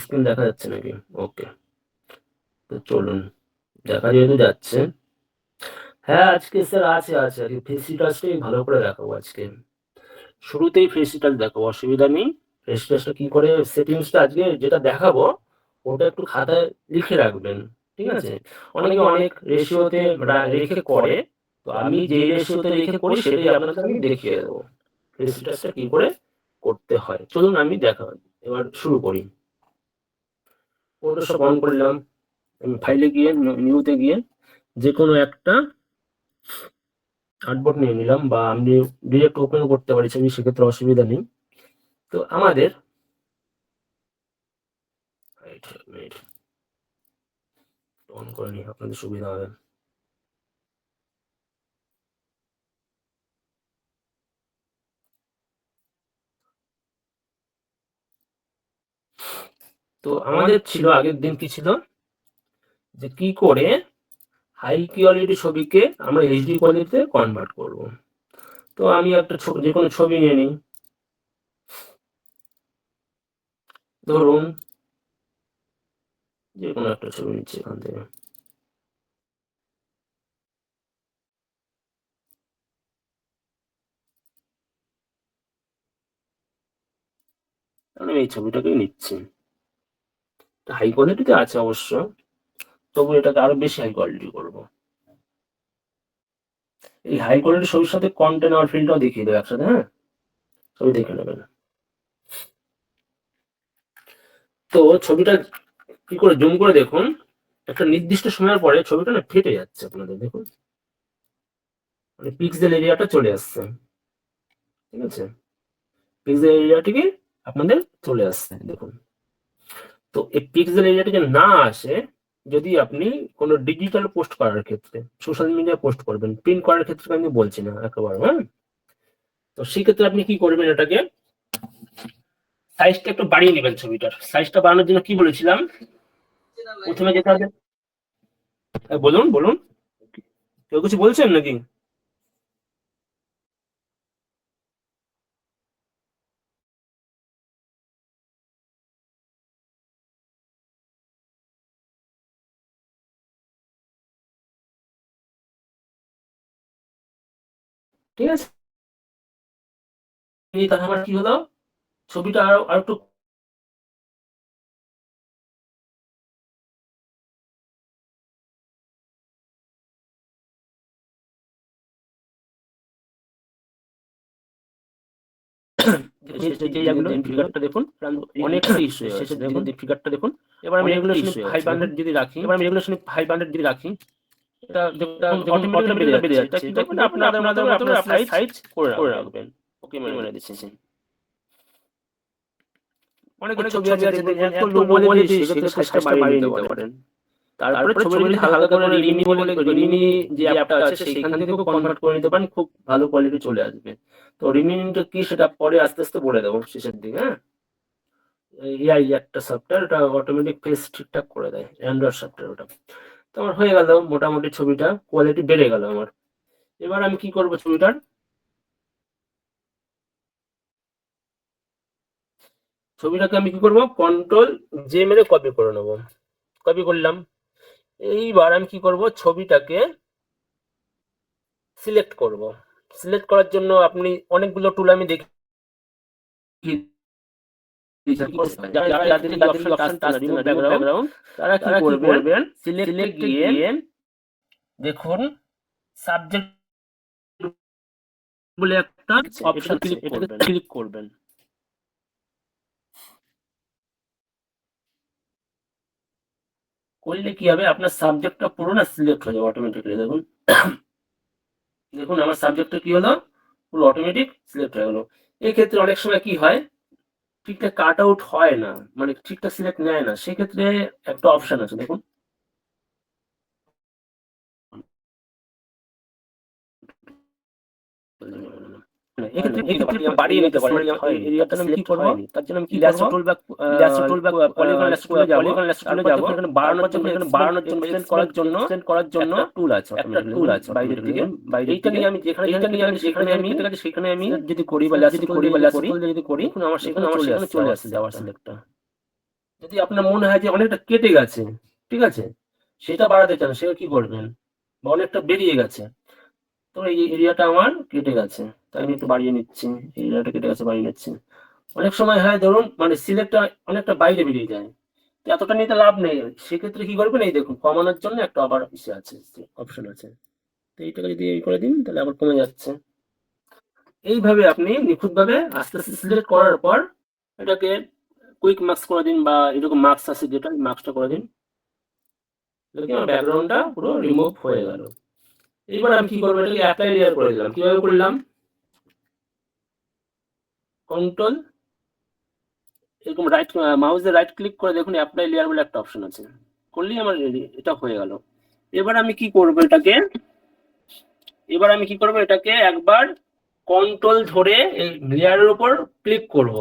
Screen দেখা যাচ্ছে নাকি? ওকে, তো চলুন, দেখা যেহেতু যাচ্ছে। হ্যাঁ, আজকে স্যার আছে আছে আজকে ফেসিটাসটাই ভালো করে দেখাবো আজকে। শুরুতেই ফেসিটাস দেখাবো, অসুবিধা নেই। ফেসিটাসটা কি করে সেটিংসটা আজকে যেটা দেখাবো ওটা একটু খাতায় লিখে রাখবেন, ঠিক আছে? অনেকে অনেক রেশিওতে রেখে করে, তো আমি যে রেশিওতে রেখে করি সেটাই আপনাদের আমি দেখিয়ে দেবো ফেসিটাসটা কি করে করতে হয়। চলুন আমি দেখাবো, এবার শুরু করি। ফটোশপ অন করলাম, ফাইলে গিয়ে নিউতে গিয়ে যে কোনো একটা আর্টবোর্ড নিয়ে নিলাম, বা আমি ডিরেক্ট ওপেন করতে পারি ছবি, সেক্ষেত্রে অসুবিধা নেই। তো আমাদের অন করে নিই, আপনাদের সুবিধা হবে। তো আমাদের ছিল আগের দিন কি ছিল, যে কি করে হাই কোয়ালিটি ছবিকে আমরা এইচডি কোয়ালিটিতে কনভার্ট করব। তো আমি একটা যে কোনো ছবি নিয়ে নিই, ধরুন যে কোনো একটা ছবি নিচ্ছি এখান থেকে। আমি এই ছবিটাকেই নিচ্ছি, হাই কোয়ালিটিতে আছে অবশ্য, তবু এটাকে আরো বেশি হাই কোয়ালিটি করবো। এই হাই কোয়ালিটি ছবির সাথে কন্টেন্ট আর ফিল্ডটাও দেখিয়ে দেবে একসাথে, হ্যাঁ, ছবি দেখে নেবেন। তো ছবিটা কি করে জুম করে দেখুন, একটা নির্দিষ্ট সময়ের পরে ছবিটা না ফেটে যাচ্ছে, আপনাদের দেখুন, মানে পিক্সেল এরিয়াটা চলে আসছে, ঠিক আছে? পিক্সেল এরিয়াটিকে আপনাদের চলে আসছে, দেখুন। তো এই পিক্সেল এরিয়াটি যে না আসে, যদি আপনি কোনো ডিজিটাল পোস্ট করার ক্ষেত্রে, সোশ্যাল মিডিয়া পোস্ট করবেন, প্রিন্ট করার ক্ষেত্রে আমি বলছি না একেবারে, হ্যাঁ। তো সেক্ষেত্রে আপনি কি করবেন, এটাকে সাইজটা একটু বাড়িয়ে নেবেন। ছবিটার সাইজটা বাড়ানোর জন্য কি বলেছিলাম, প্রথমে যেতে হবে, বলুন বলুন, কেউ কিছু বলছেন নাকি? ঠিক আছে, তাহলে আমার কি হলো, ছবিটা আরো আর একটু ফিগারটা দেখুন, অনেকটা ইস্যু শেষে দেখুন ফিগারটা দেখুন। এবার আমি রেগুলেশন 500 যদি রাখি, এবার আমি রেগুলেশন 500 যদি রাখি, এটা অটোমেটিক্যালি বেড়ে যাচ্ছে। এটা কি করবেন, আপনাদের মতো আপনার সাইজ করে রাখবেন। ওকে, মেনে দিচ্ছি। অনেক ছবি আছে দেখবেন এত লো বলে দিয়ে সেক্ষেত্রে সাইজটা বাড়িয়ে নিতে পারেন। তারপরে ছবিটা যদি হালকা করে রিমিনি যে অ্যাপটা আছে সেইখান থেকেও কনভার্ট করে নিতে পারেন, খুব ভালো কোয়ালিটি চলে আসবে। তো রিমিনিটা কি সেটা পরে আস্তে আস্তে বলে দেবো শেষের দিকে, হ্যাঁ। এআই একটা সফটওয়্যার, ওটা অটোমেটিক ফেস ঠিকঠাক করে দেয়, অ্যান্ড্রয়েড সফটওয়্যার ওটা। তো আমার হয়ে গেল, মোটামুটি ছবিটা কোয়ালিটি বেড়ে গেল আমার। এবার আমি কি করব, ছবিটাকে আমি কি করব, কন্ট্রোল জে মেরে কপি করে নেব। কপি করলাম। এইবার আমি কি করব, ছবিটাকে সিলেক্ট করব। সিলেক্ট করার জন্য আপনি অনেকগুলো টুল আমি দেখি, যাদের অপশনটা আছে রিমুভ ব্যাকগ্রাউন্ড, তারা কি করবেন, সিলেক্টে গিয়ে দেখুন সাবজেক্ট বলে একটা অপশন আছে, এটাকে ক্লিক করবেন। করলে কি হবে, আপনার সাবজেক্টটা পুরো না সিলেক্ট হয়ে যাবে অটোমেটিক্যালি। দেখুন দেখুন আমার সাবজেক্টটা কি হলো, পুরো অটোমেটিক সিলেক্ট হয়ে গেল। এই ক্ষেত্রে অনেক সময় কি হয়, ঠিকঠাক কাট আউট হয় না, মানে ঠিকঠাক সিলেক্ট নেয় না, সেক্ষেত্রে একটা অপশন আছে দেখুন, এক্ষেত্রে বাড়িয়ে নিতে পারেন। এরিয়াটা আমি কি করব, তার জন্য আমি কি করব, ল্যাসো টুল বা পলিগন ল্যাসো টুলে যাব, এখানে বাড়ানোর জন্য এক্সটেন্ড করার জন্য একটা টুল আছে বাইরের দিকে। এইটা নিয়ে আমি সেখানে আমি যদি করি বা ল্যাসো টুল যদি করি, আমার সেখানে চলে আসছে যাওয়ার সিলেক্টটা। যদি আপনার মনে হয় যে অনেকটা কেটে গেছে, ঠিক আছে? সেটা বাড়াতে চান, সেটা কি করবেন? বা অনেকটা বেরিয়ে গেছে। তো এই এরিয়াটা আমার কেটে গেছে। তাই আমি একটু বাড়িয়ে নিচ্ছি। এরিয়াটা কেটে গেছে, বাড়িয়ে নিচ্ছি। অনেক সময় হয় ধরুন মানে সিলেক্টটা অনেকটা বাইরে বেরিয়ে যায়। তো এতটা নিতে লাভ নেই। সেক্ষেত্রে কি করবেন? এই দেখুন কমানোর জন্য একটা আবার ইসে আছে, অপশন আছে। তো এইটাকে যদি এই করে দিন তাহলে আবার কমে যাচ্ছে। এইভাবে আপনি নিখুঁতভাবে আস্তে, আস্তে সিলেক্ট করার পর এটাকে কুইক মাস্ক করে দিন বা এরকম মাস্ক আছে যেটা মাস্কটা করে দিন। দেখি আমার ব্যাকগ্রাউন্ডটা পুরো রিমুভ হয়ে গেল। এবার আমি কি করব? এটাকে অ্যাপ্লাই লেয়ার করে দিলাম। কিভাবে করলাম? কন্ট্রোল এরকম মাউসে রাইট ক্লিক করে দেখুন অ্যাপ্লাই লেয়ার বলে একটা অপশন আছে। করলেই আমার এটা হয়ে গেল। এবার আমি কি করব এটাকে? এবার আমি কি করব এটাকে একবার কন্ট্রোল ধরে এই লেয়ারের উপর ক্লিক করব।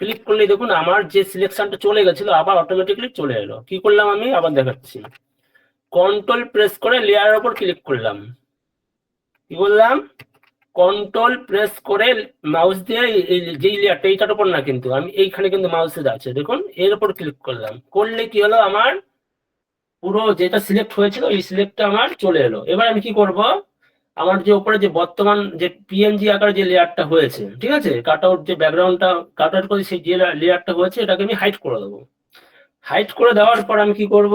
ক্লিক করলেই দেখুন আমার যে সিলেকশনটা চলে গেছিল আবার অটোমেটিক্যালি চলে এলো। কি করলাম আমি আবার দেখাচ্ছি। কন্ট্রোল প্রেস করে লেয়ারের উপর ক্লিক করলাম। কি করলাম? কন্ট্রোল প্রেস করে মাউস দিয়ে এই যেই লেয়ারটা এইটার উপর না, কিন্তু আমি এইখানে কিন্তু মাউসে যাচ্ছে দেখুন, এর উপর ক্লিক করলাম। করলে কি হলো? আমার পুরো যেটা সিলেক্ট হয়েছিল এই সিলেক্টটা আমার চলে এলো। এবার আমি কি করব? আমার যে উপরে যে বর্তমান যে পিএনজি আকারে যে লেয়ারটা হয়েছে, ঠিক আছে, কাট আউট যে ব্যাকগ্রাউন্ডটা কাট আউট করে সেই যে লেয়ারটা হয়েছে এটাকে আমি হাইড করে দেবো। হাইড করে দেওয়ার পর আমি কি করব?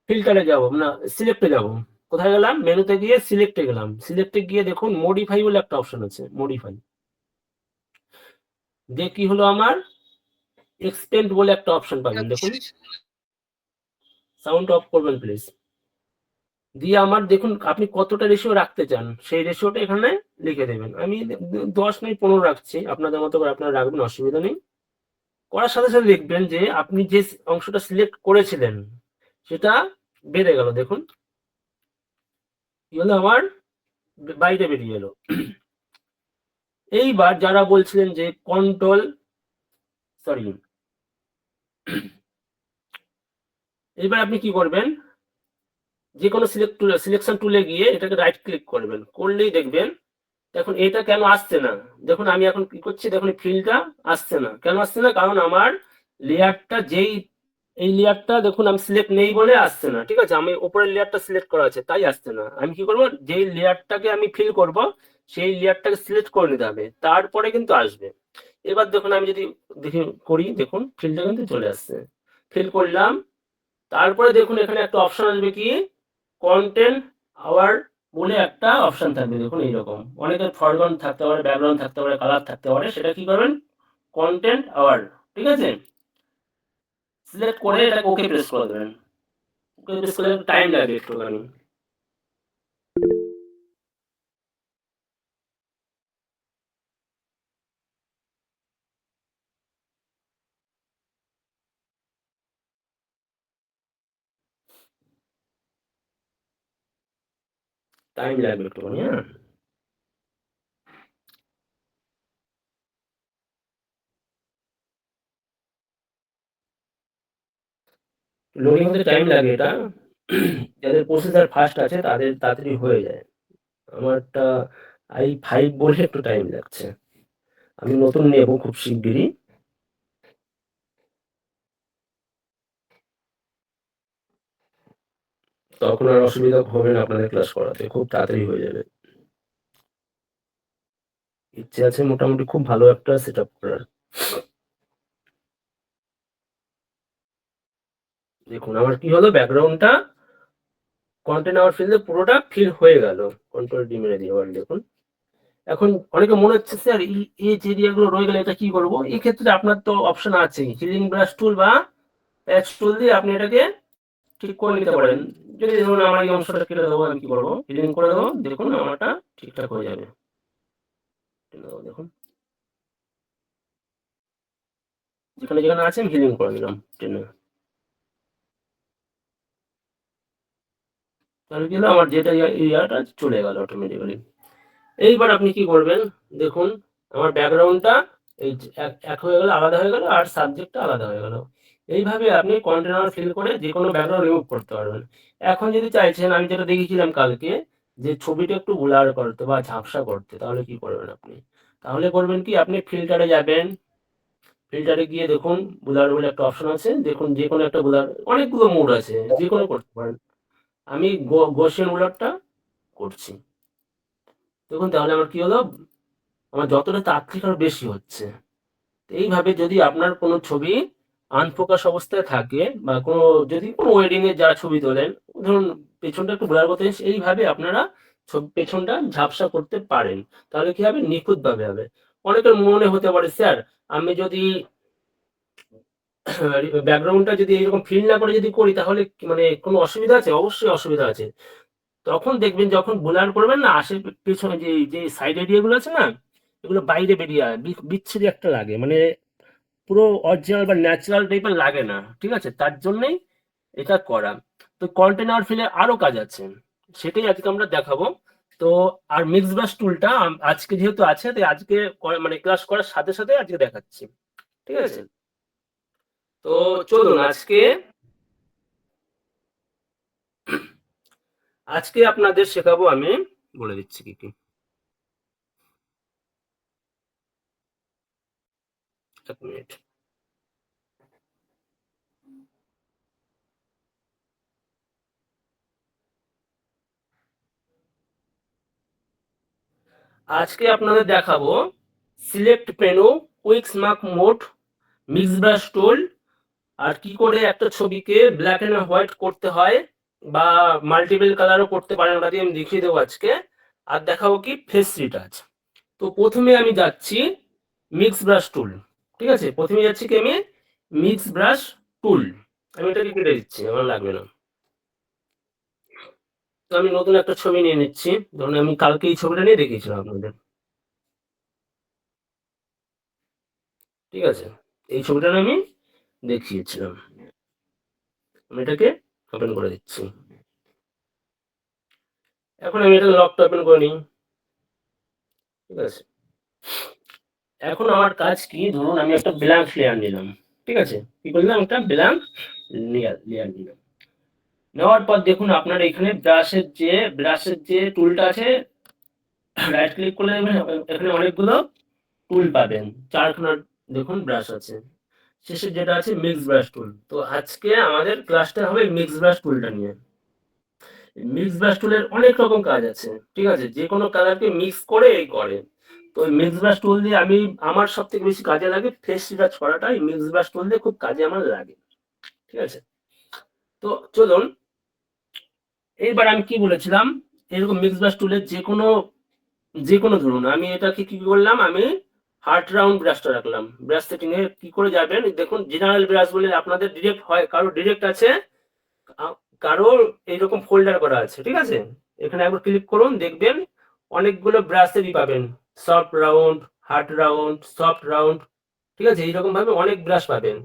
ফিল্টারে যাব না, সিলেক্টে যাব। কোথায় গেলাম? মেনুতে গিয়ে সিলেক্টে গেলাম। সিলেক্টে গিয়ে দেখুন মডিফাই বলে একটা অপশন আছে, মডিফাই দিয়ে কি হলো আমার এক্সটেন্ড বলে একটা অপশন পাবেন দেখুন। সাউন্ড অফ করবেন প্লিজ। দিয়ে আমার দেখুন আপনি কতটা রেশিও রাখতে চান সেই রেশিওটা এখানে লিখে দেবেন। আমি 10 নয় 15 রাখছি, আপনাদের মতো করে আপনারা রাখবেন, অসুবিধা নেই। করার সাথে সাথে দেখবেন যে আপনি যে অংশটা সিলেক্ট করেছিলেন সেটা বেড়ে গেল দেখুন। কি হলো? আমার বাইরে বেরিয়ে এলো। এইবার যারা বলছিলেন যে কন্ট্রোল সরি, এইবার আপনি কি করবেন? যে কোনো সিলেকশন টুলে গিয়ে এটাকে রাইট ক্লিক করবেন, করলেই দেখবেন দেখুন এটা কেন আসছে না। দেখুন আমি এখন কি করছি, দেখুন ফিলটা আসছে না। কেন আসছে না? কারণ আমার লেয়ারটা যেই এই লেয়ারটা দেখুন আমি সিলেক্ট নেই বলে আসছে না, ঠিক আছে? আমি উপরের লেয়ারটা সিলেক্ট করা আছে তাই আসছে না। আমি কি করব? যেই লেয়ারটাকে আমি ফিল করব সেই লেয়ারটাকে সিলেক্ট করে নিতে হবে, তারপরে কিন্তু আসবে। এবার দেখুন আমি যদি দেখি করি, দেখুন ফিলটা কিন্তু চলে আসছে। ফিল করলাম, তারপরে দেখুন এখানে একটা অপশন আসবে কি কন্টেন্ট আওয়ার বলে একটা অপশন থাকবে দেখুন। এইরকম অনেকের ফরগ্রাউন্ড থাকতে পারে, ব্যাকগ্রাউন্ড থাকতে পারে, কালার থাকতে পারে, সেটা কি করবেন? কন্টেন্ট আওয়ার, ঠিক আছে, সিলেক্ট করে এটাকে ওকে প্রেস করে দেবেন। ওকে প্রেস করলে টাইম লাগবে একটুখানি। টাইম লাগবে একটুখানি, হ্যাঁ। লোডিং হতে টাইম লাগে এটা। যাদের প্রসেসর ফাস্ট আছে তাদের তাড়াতাড়ি হয়ে যায়। আমারটা i5 বলে একটু টাইম লাগছে। আমি নতুন নেব খুব শিগগিরই। তখন আর অসুবিধা হবে না আপনাদের ক্লাস করাতে, খুব তাড়াতাড়ি হয়ে যাবে। ইচ্ছে আছে মোটামুটি খুব ভালো একটা সেটআপ করার। দেখুন আমার কি হলো, ব্যাকগ্রাউন্ডটা কন্টেন্ট আওয়ার ফিল্ডে পুরোটা ফিল হয়ে গেল। কন্ট্রোল ডি মেরে দিয়ে আবার দেখুন। এখন অনেকে মনে হচ্ছে স্যার এই যে এরিয়াগুলো রয়ে গেলে এটা কি করব? এই ক্ষেত্রে আপনার তো অপশন আছে হিলিং ব্রাশ টুল বা প্যাচ টুল দিয়ে আপনি এটাকে ঠিক করে নিতে পারেন। যদি ধরুন আমার এই অংশটা কেটে দেবো, আমি কি করবো? হিলিং করে দেবো, দেখুন আমারটা ঠিকঠাক হয়ে যাবে। দেখুন যেখানে যেখানে আছে আমি হিলিং করে দিলাম টেনে। তাহলে কি হলো? আমার যেটা এরিয়াটা চলে গেল অটোমেটিক্যালি। এইবার আপনি কি করবেন? দেখুন আমার ব্যাকগ্রাউন্ডটা এই এক হয়ে গেল, আলাদা হয়ে গেল, আর সাবজেক্টটা আলাদা হয়ে গেল। এইভাবে আপনি কন্টেনার ফিল করে যে কোনো ব্যাকগ্রাউন্ড রিমুভ করতে পারবেন। এখন যদি চাইছেন, আমি যেটা দেখিয়েছিলাম কালকে, যে ছবিটা একটু ব্লার করতে বা ঝাপসা করতে, তাহলে কি করবেন আপনি? তাহলে করবেন কি, আপনি ফিল্টারে যাবেন, ফিল্টারে গিয়ে দেখুন ব্লার বলে একটা অপশন আছে, দেখুন যে কোনো একটা ব্লার, অনেকগুলো মোড আছে, যে কোনো করতে পারেন। আমি গসিয়ান ব্লারটা করছি। দেখুন তাহলে আমার কি হলো, আমার যতটা তার থেকে আরো বেশি হচ্ছে। এইভাবে যদি আপনার কোনো ছবি আনফোকাস অবস্থায় থাকে বা কোনো যদি কোনো ওয়েডিং এর যারা ছবি তোলেন, ধরুন পেছনটা একটু ব্লার করতে এইভাবে আপনারা পেছনটা ঝাপসা করতে পারেন। তাহলে কি হবে, নিখুঁত ভাবে হবে। অনেকের মনে হতে পারে স্যার আমি যদি ব্যাকগ্রাউন্ডটা যদি এরকম ফিল না করে যদি করি তাহলে মানে কোনো অসুবিধা আছে? অবশ্যই অসুবিধা আছে। তখন দেখবেন যখন ব্লার করবেন না, পেছনে যে সাইড এরিয়া গুলো আছে না, এগুলো বাইরে বেরিয়ে বিচ্ছিরি একটা লাগে, মানে পুরো অরিজিনাল বা ন্যাচারাল টাইপের লাগে না, ঠিক আছে? তার জন্যই এটা করা। তো কন্টেনার ফিলে আরো কাজ আছে, সেটাই আজকে আমরা দেখাবো। তো আর মিক্স ব্রাশ টুলটা আজকে যেহেতু আছে তাই আজকে মানে ক্লাস করার সাথে সাথে আজকে দেখাচ্ছি, ঠিক আছে? তো চলুন আজকে আপনাদের শেখাবো, আমি বলে দিচ্ছি কি কি। এক মিনিট। আজকে আপনাদের দেখাবো select menu, quick smart mode, mix brush tool, আর কি করে একটা ছবিকে ব্ল্যাক এন্ড হোয়াইট করতে হয় বা মাল্টিপল কালারও করতে পারেন, ওটা দিয়ে আমি দেখিয়ে দেবো আজকে। আর দেখাবো কি ফেস রিটাচ। তো প্রথমে আমি যাচ্ছি মিক্স ব্রাশ টুল, ঠিক আছে? প্রথমে যাচ্ছি কি আমি মিক্স ব্রাশ টুল, আমি এটাকে কেটে দিচ্ছি, আমার লাগবে না। তো আমি নতুন একটা ছবি নিয়ে নিচ্ছি, ধরুন আমি কালকে এই ছবিটা নিয়ে দেখিয়েছিলাম আপনাদের, ঠিক আছে? এই ছবিটা আমি দেখিয়েছিলাম, আমি এটাকে ওপেন করে দিচ্ছি। এখন আমি এটাকে লকটা ওপেন করে নিই, ঠিক আছে? এখন আমার কাজ কি, ধরুন আমি একটা ব্ল্যাঙ্ক লেয়ার নিলাম, ঠিক আছে? কি করলাম, একটা ব্ল্যাঙ্ক লেয়ার নিলাম। নেওয়ার পর দেখুন আপনার এখানে ব্রাশের যে টুলটা আছে, রাইট ক্লিক করলে এখানে অনেকগুলো টুল পাবেন, চারখানা দেখুন ব্রাশ আছে। শেষে যেটা আছে মিক্স ব্রাশ টুল। তো আজকে আমাদের ক্লাসটা হবে মিক্স ব্রাশ টুলটা নিয়ে। মিক্স ব্রাশ টুলের অনেক রকম কাজ আছে, ঠিক আছে? যে কোনো কালারকে মিক্স করে এই করে। তো মিক্স ব্রাশ টুল দিয়ে আমার সব থেকে বেশি কাজে লাগে ফেস রিটাচ করাটা, এই মিক্স ব্রাশ টুল দিয়ে খুব কাজে আমার লাগে, ঠিক আছে? তো চলুন, এইবার আমি কি বলেছিলাম, এরকম মিক্স ব্রাশ টুলের যে কোনো ধরুন আমি এটাকে কি করলাম, আমি হার্ট রাউন্ড ব্রাশটা রাখলাম। ব্রাশ সেটিং এ কি করে যাবেন, দেখুন জেনারেল ব্রাশ বলে আপনাদের ডিরেক্ট হয়, কারো ডিরেক্ট আছে, কারো এইরকম ফোল্ডার করা আছে, ঠিক আছে? এখানে একবার ক্লিক করুন, দেখবেন অনেকগুলো ব্রাশেরই পাবেন, soft round, hard round, soft round, ঠিক আছে? এইরকম ভাবে অনেক ব্রাশ পাবেন।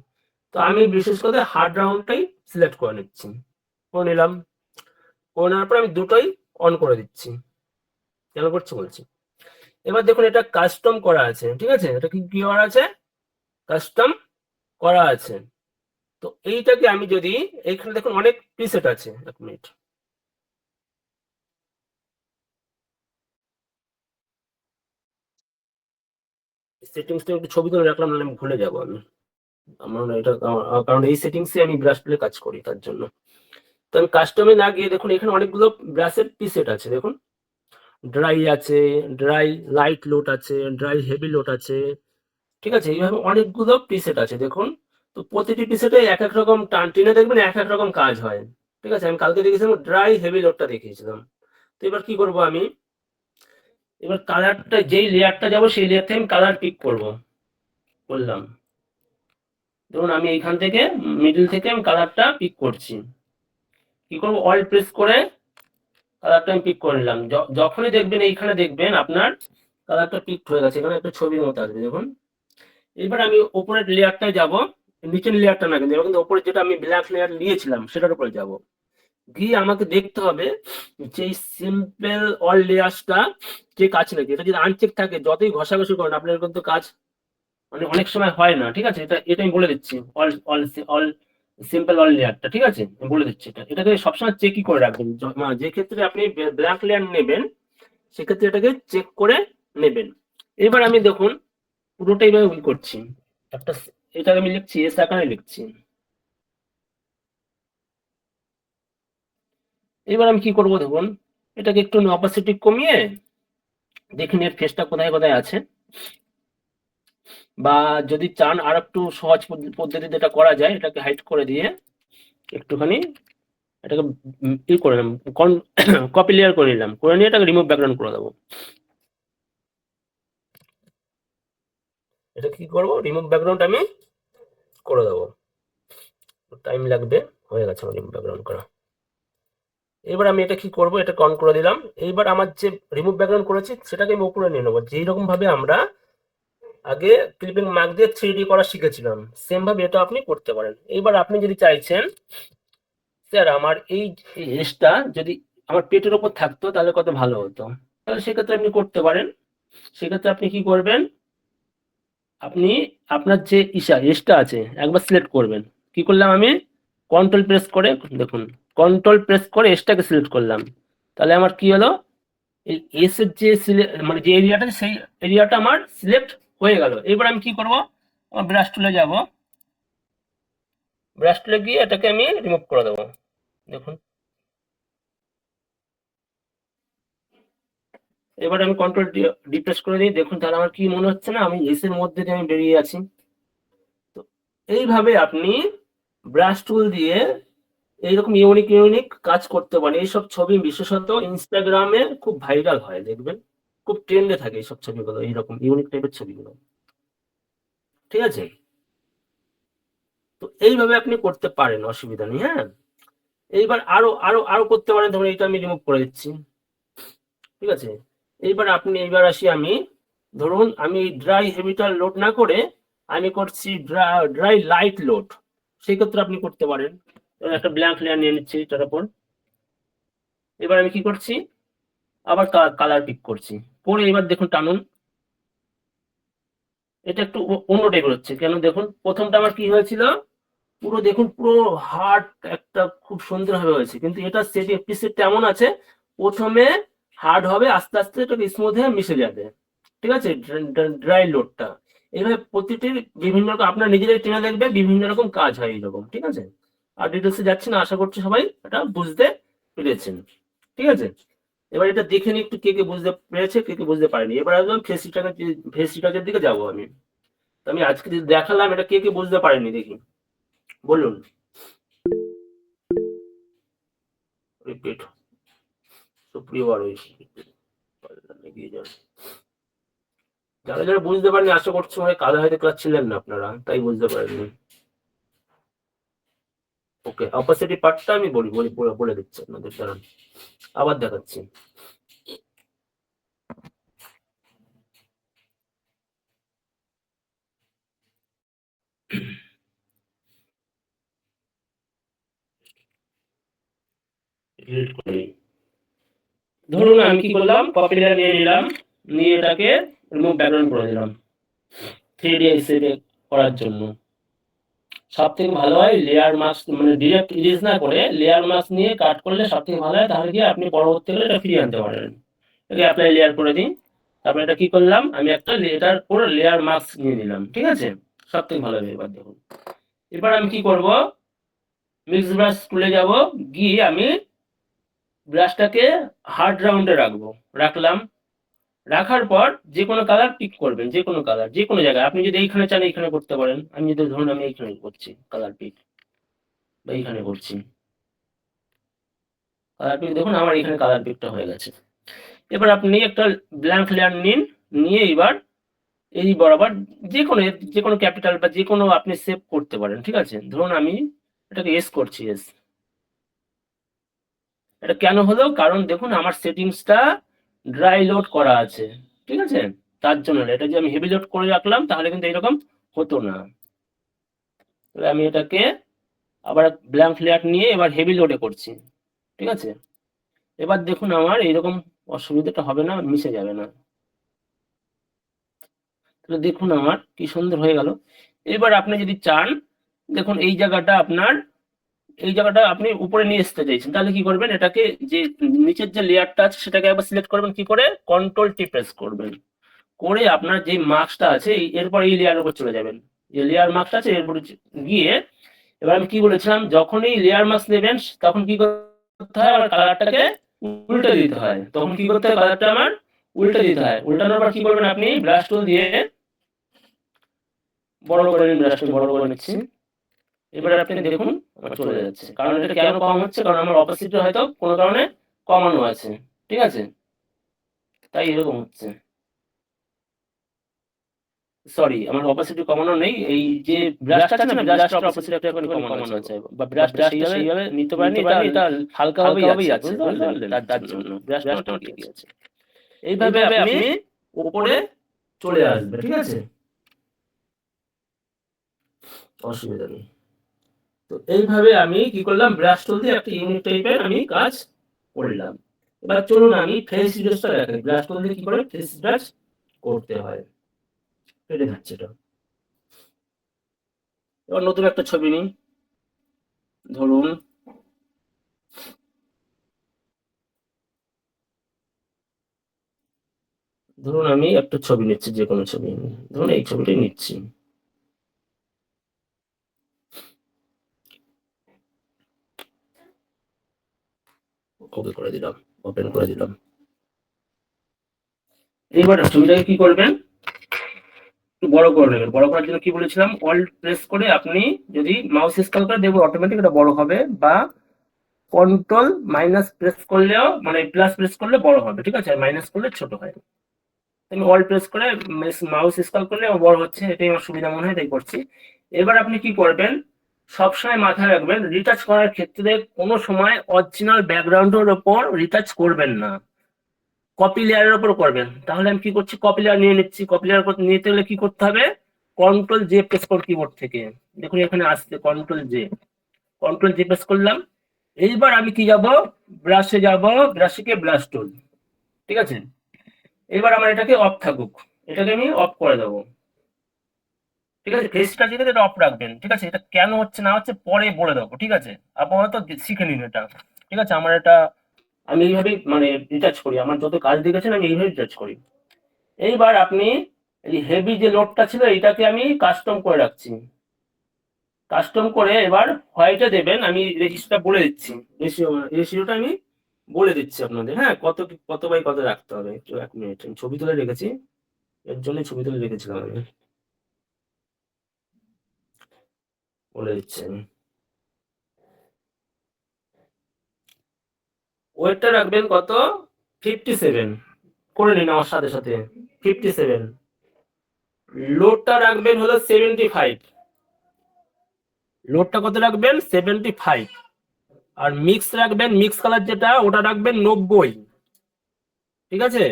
তো আমি বিশেষ করে হার্ড রাউন্ডটাই সিলেক্ট করে নিচ্ছি, করে নিলাম। করে নেওয়ার পর আমি দুটোই অন করে দিচ্ছি, কেন করছি বলছি। এবার দেখুন এটা কাস্টম করা আছে, ঠিক আছে? এটা কি কি করা আছে, কাস্টম করা আছে। তো এইটাকে আমি যদি, এইখানে দেখুন অনেক প্রিসেট আছে, এক মিনিট। সেটিংসটা একটু ছবি তুলে রাখলাম, নাহলে আমি ভুলে যাবো আমি। আমার এটা কারণ এই সেটিংসে আমি ব্রাশ প্লে কাজ করি, তার জন্য। তো আমি কাস্টমে না গিয়ে দেখুন এখানে অনেকগুলো ব্রাশের প্রিসেট আছে, দেখুন ড্রাই আছে, ড্রাই লাইট লোড আছে, ড্রাই হেভি লোড আছে, ঠিক আছে? এইভাবে অনেকগুলো প্রিসেট আছে দেখুন। তো প্রতিটি প্রিসেটে এক এক রকম টান টেনে দেখবেন, এক এক রকম কাজ হয়, ঠিক আছে? আমি কালকে দেখেছিলাম ড্রাই হেভি লোডটা দেখিয়েছিলাম। তো এবার কি করব আমি, এবার কালারটা যেই লেয়ারটা যাব সেই লেয়ার থেকে আমি কালার পিক করলাম। ধরুন আমি এইখান থেকে মিডল থেকে আমি কালারটা পিক করছি। কি করব, অল্ট প্রেস করে কালারটা আমি পিক করে নিলাম। যখনই দেখবেন এইখানে দেখবেন আপনার কালারটা পিক হয়ে গেছে, এখানে একটা ছবির মতো আসবে দেখুন। এবার আমি উপরের লেয়ারটায় যাব, নিচের লেয়ারটা না কিন্তু, কিন্তু উপরে যেটা আমি ব্ল্যাক লেয়ার নিয়েছিলাম সেটার উপরে যাব। গিয়ে আমাকে দেখতে হবে যে সিম্পল অল লেয়ার্সটা চেক আছে নাকি। এটা যদি আনচেক থাকে, যতই ঘষাঘষি করেন আপনার কিন্তু কাজ মানে অনেক সময় হয় না, ঠিক আছে? এটা আমি বলে দিচ্ছি, all all all simple all লেয়ারটা, ঠিক আছে? আমি বলে দিচ্ছি এটাকে সবসময় চেকই করে রাখবেন। যে ক্ষেত্রে আপনি ব্ল্যাক লেয়ার নেবেন সেক্ষেত্রে এটাকে চেক করে নেবেন। এবার আমি দেখুন পুরোটাই ভাবে করছি, একটা এটাকে আমি লিখছি এস আকারে লিখছি। এবার আমি কি করবো দেখুন, এটাকে একটু অপাসিটি কমিয়ে দেখুন এর ফেসটা কোথায় কোথায় আছে, বা যদি চান আর একটু সহজ পদ্ধতিতে এটা করা যায়, এটাকে হাইড করে দিয়ে একটুখানি এটাকে ই করে নিলাম, কপি লেয়ার করে নিলাম, করে নিয়ে এটাকে রিমুভ ব্যাকগ্রাউন্ড করে দেবো। এটা কি করবো, রিমুভ ব্যাকগ্রাউন্ড আমি করে দেবো, টাইম লাগবে, হয়ে গেছে আমার রিমুভ ব্যাকগ্রাউন্ড করা। এবার আমি এটা কি করব, এটা অন করে দিলাম। এইবার আমার যে রিমুভ ব্যাকগ্রাউন্ড করেছি সেটাকে আমি উপরে নিয়ে নেবো, যেই রকম ভাবে আমরা আগে ক্লিপিং মার্ক দিয়ে 3D করা শিখেছিলাম, সেম ভাবে এটা আপনি করতে পারেন। এইবার আপনি যদি চাইছেন স্যার আমার এই এজটা যদি আমার পেটের ওপর থাকতো তাহলে কত ভালো হতো, তাহলে সেক্ষেত্রে আপনি করতে পারেন। সেক্ষেত্রে আপনি কি করবেন, আপনি আপনার যে এজটা আছে একবার সিলেক্ট করবেন। কি করলাম আমি, কন্ট্রোল প্রেস করে দেখুন, কন্ট্রোল প্রেস করে এজটাকে সিলেক্ট করলাম, তাহলে আমার কি হলো, এই এস এর যে মানে যে এরিয়াটা সেই এরিয়াটা আমার সিলেক্ট হয়ে গেল। এবার আমি কি করব, আমার ব্রাশ টুলে যাব, ব্রাশ টুলে গিয়ে এটাকে আমি রিমুভ করে দেবো। দেখুন এবার আমি কন্ট্রোল ডি প্রেস করে দিই, দেখুন তাহলে আমার কি মনে হচ্ছে না, আমি এস এর মধ্যে দিয়ে আমি বেরিয়ে আছি। তো এইভাবে আপনি ব্রাশ টুল দিয়ে এইরকম ইউনিক ইউনিক কাজ করতে পারেন। এইসব ছবি বিশেষত ইনস্টাগ্রামে খুব ভাইরাল হয়, দেখবেন খুব ট্রেন্ডে থাকে এইসব ছবিগুলো, এইরকম ইউনিক টাইপের ছবিগুলো, ঠিক আছে। তো এইভাবে আপনি করতে পারেন, অসুবিধা নেই, হ্যাঁ। এইবার আরো আরো আরো করতে পারেন, ধরুন এটা আমি রিমুভ করে দিচ্ছি, ঠিক আছে। এইবার আপনি, এইবার আসি আমি, ধরুন আমি ড্রাই হেভিটা লোড না করে আমি করছি ড্রাই লাইট লোড, সেই ক্ষেত্রে আপনি করতে পারেন। একটা ব্ল্যাঙ্ক লেয়ার নিয়ে নিচ্ছি এটার উপর। এবার আমি কি করছি, আবার কালার পিক করছি, পরে এবার দেখুন টানুন, এটা একটু অন্য টাইপের হচ্ছে কেন, দেখুন প্রথমটা আমার কি হয়েছিল, পুরো দেখুন পুরো হার্ড একটা খুব সুন্দর ভাবে হয়েছে, কিন্তু এটা সেট পিসের তেমন আছে, প্রথমে হার্ড হবে, আস্তে আস্তে এটা স্মুথ হয়ে মিশে যাবে, ঠিক আছে। ড্রাই লোডটা এইভাবে প্রতিটির বিভিন্ন রকম আপনার নিজেরাই টেনে দেখবে, বিভিন্ন রকম কাজ হয় এইরকম, ঠিক আছে। আর ডিটেলসে যাচ্ছি না, আশা করছি সবাই এটা বুঝতে পেরেছেন, ঠিক আছে। এবার এটা দেখে নিই একটু কে কে বুঝতে পেরেছে, কে কে বুঝতে পারেনি। এবার একদম ফেসিটাকের দিকে যাবো আমি। তো আমি আজকে যে দেখালাম এটা কে কে বুঝতে পারেনি দেখি, বলুন, রিপিট, সুপ্রিয় আর এগিয়ে যান। যারা যারা বুঝতে পারেনি আশা করছি অনেক কাদা হয়তো ক্লাস ছিলেন না আপনারা, তাই বুঝতে পারেননি। ওকে, অপাসিটি পার্টটা আমি বলি বলি বলে দিচ্ছি আপনাদের, দাঁড়ান আবার দেখাচ্ছি। ধরুন আমি কি করলাম, কপি লেয়ার নিয়ে নিলাম, নিয়ে এটাকে রিমুভ ব্যাকগ্রাউন্ড করে দিলাম 3D সেট করার জন্য। সব থেকে ভালো হয় লেয়ার মাস্ক, মানে ডিরেক্ট ইরেজ না করে লেয়ার মাস্ক নিয়ে কাট করলে সব থেকে ভালো হয়, তাহলে কি আপনি পরবর্তীকালে এটা ফিরিয়ে আনতে পারবেন। এটাকে অ্যাপ্লাই লেয়ার করে দিই, তারপর এটা কি করলাম, আমি একটা এটার পুরো লেয়ার মাস্ক নিয়ে নিলাম, ঠিক আছে, সব থেকে ভালো হবে। এবার দেখুন, এবার আমি কি করব, মিক্স ব্রাশ তুলে যাব, গিয়ে আমি ব্রাশটাকে হার্ড রাউন্ডে রাখবো, রাখলাম, রাখার পর যে কোনো কালার পিক করবেন, যে কোনো কালার যে কোনো জায়গায়, আপনি যদি এইখানে চান এইখানে করতে পারেন, আমি যদি ধরুন আমি এইখানে করছি কালার পিক, বা এইখানে করছি কালার পিক, দেখুন আমার এখানে কালার পিকটা হয়ে গেছে। এবার আপনি একটা ব্ল্যাঙ্ক লেয়ার নিন, নিয়ে এবার এই বরাবর যে কোনো ক্যাপিটাল বা যে কোনো আপনি সেভ করতে পারেন, ঠিক আছে। ধরুন আমি এটাকে এস করছি, এস। এটা কেন হলো, কারণ দেখুন আমার সেটিংসটা ড্রাই লোড করা আছে, ঠিক আছে, তার জন্য। এটা যে আমি হেভি লোড করে রাখলাম তাহলে কিন্তু এরকম হতো না। তাহলে আমি এটাকে আবার ব্ল্যাঙ্ক লেয়ার নিয়ে এবার হেভি লোডে করছি, ঠিক আছে। এবার দেখুন আমার এইরকম অসুবিধাটা হবে না, মিশে যাবে না। তাহলে দেখুন আমার কি সুন্দর হয়ে গেল। এবার আপনি যদি চান, দেখুন এই জায়গাটা আপনি উপরে নিয়ে আসতে চাইছেন, তাহলে কি করবেন, এটাকে যে নিচের যে লেয়ারটা আছে সেটাকে একবার সিলেক্ট করবেন, কি করে কন্ট্রোল টি প্রেস করবেন, করে আপনার যে মার্কসটা আছে এরপর এই লেয়ারের উপর চলে যাবেন, যে লেয়ার মাস্কটা আছে এরপরে গিয়ে এবার আমি কি বলেছিলাম, যখনই লেয়ার মাস্ক নেবেন তখন কি করতে হয়, আমার কালারটাকে উল্টে দিতে হয়। তখন কি করতে হয়, কালারটা আমার উল্টে দিতে হয়। উল্টানোর পর কি করবেন, আপনি ব্রাশ টুল দিয়ে বড় করে নিন, ব্রাশ টুল বড় করে নিচ্ছি। এবারে আপনি দেখুন আমার চলে যাচ্ছে। কারণ এটা কেন কম হচ্ছে, কারণ আমার অপাসিটি হয়তো কোনো কারণে কমানো আছে, ঠিক আছে, তাই এরকম হচ্ছে। সরি, আমার অপাসিটি কমানো নেই, এই যে ব্রাশটা আছে না, ব্রাশটার অপাসিটি একটুখানি কমানো আছে, বা ব্রাশটা সেইভাবে নিতে পারেনি, এটা হালকাভাবেই আছে, বুঝতে পারলেন, তার জন্য ব্রাশটা ঠিকই আছে। এইভাবে আপনি উপরে চলে আসবে, ঠিক আছে, অসুবিধা নেই। তো এইভাবে আমি কি করলাম, ব্রাশ টুল দিয়ে একটা ইউনিক টাইপের আমি কাজ করলাম। এবার চলুন আমি ফেস ব্রাশটা দেখাই, ব্রাশ টুল দিয়ে কি করে ফেস ব্রাশ করতে হয় এটা দেখাচ্ছি। এটা এবার নতুন একটা ছবি নিই, ধরুন আমি একটা ছবি নিচ্ছি, যে কোনো ছবি, ধরুন এই ছবিটাই নিচ্ছি। ওকে করে দিলাম, ওপেন করে দিলাম। এবার ছবিটাকে কি করবেন, একটু বড় করে নেবেন। বড় করার জন্য কি বলেছিলাম, অল্ট প্রেস করে আপনি যদি মাউস স্ক্রল করে দেখবেন অটোমেটিক এটা বড় হবে, বা কন্ট্রোল মাইনাস প্রেস করলেও, মানে প্লাস প্রেস করলে বড় হবে, ঠিক আছে, আর মাইনাস করলে ছোট হয়। আমি অল্ট প্রেস করে মাউস স্ক্রল করলে বড় হচ্ছে, এটাই আমার সুবিধা মনে হয়, তাই করছি। এবার আপনি কি করবেন, সবসময় মাথায় রাখবেন, রিটাচ করার ক্ষেত্রে কোনো সময় অরিজিনাল ব্যাকগ্রাউন্ডের ওপর রিটাচ করবেন না, কপি লেয়ারের ওপর করবেন। তাহলে আমি কি করছি, কপি লেয়ার নিয়ে নিচ্ছি। কপি লেয়ার নিতে হলে কি করতে হবে, কন্ট্রোল জে প্রেস করুন কিবোর্ড থেকে, দেখুন এখানে আসছে কন্ট্রোল জে প্রেস করলাম। এইবার আমি কি যাব, ব্রাশে যাব, ব্রাশে গিয়ে ব্রাশ টুল, ঠিক আছে। এবার আমার এটাকে অফ থাকুক, এটাকে আমি অফ করে দেবো, ঠিক আছে। ফেসটা যেটা এটা অফ রাখবেন, ঠিক আছে। এটা কেন হচ্ছে না হচ্ছে পরে বলে দেবো, ঠিক আছে, আপাতত শিখে নিন এটা, ঠিক আছে। আমার এটা আমি এইভাবেই মানে রিটাচ করি, আমার যত কাজ দেখেছেন আমি এইভাবে রিটাচ করি। এইবার আপনি এই হেভি যে লোডটা ছিল এটাকে আমি কাস্টম করে রাখছি। কাস্টম করে এবার হোয়াইটে দেবেন, আমি রেজিস্টারটা বলে দিচ্ছি, রেশিওটা আমি বলে দিচ্ছি আপনাদের, হ্যাঁ, কত বাই কত রাখতে হবে। একটু 1 মিনিট, আমি ছবি তুলে রেখেছি, এর জন্য ছবি তুলে রেখেছিলাম, আমি বলে দিচ্ছি। আমি ওয়েটটা রাখবেন কত, 57 করে নিন আমার সাথে সাথে, 57। লোডটা রাখবেন হলো 75, লোডটা কত রাখবেন 75। আর মিক্স রাখবেন, মিক্স কালার যেটা ওটা রাখবেন 90, ঠিক আছে,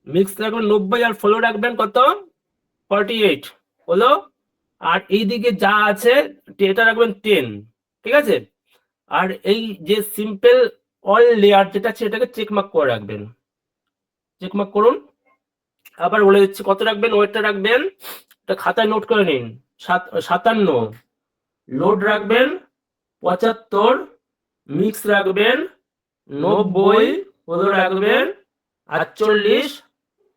মিক্স রাখবেন 90, আর ফ্লো রাখবেন কত 48 হলো। আর এইদিকে যা আছে এটা রাখবেন 10, ঠিক আছে। আর এই যে সিম্পল অল লেয়ার যেটা আছে এটাকে চেকমার্ক করে রাখবেন, চেকমার্ক করুন। আবার বলে দিচ্ছি কত রাখবেন, ওয়েটটা রাখবেন, এটা খাতায় নোট করে নিন, 57, লোড রাখবেন 75, মিক্স রাখবেন 90, হলো রাখবেন 48,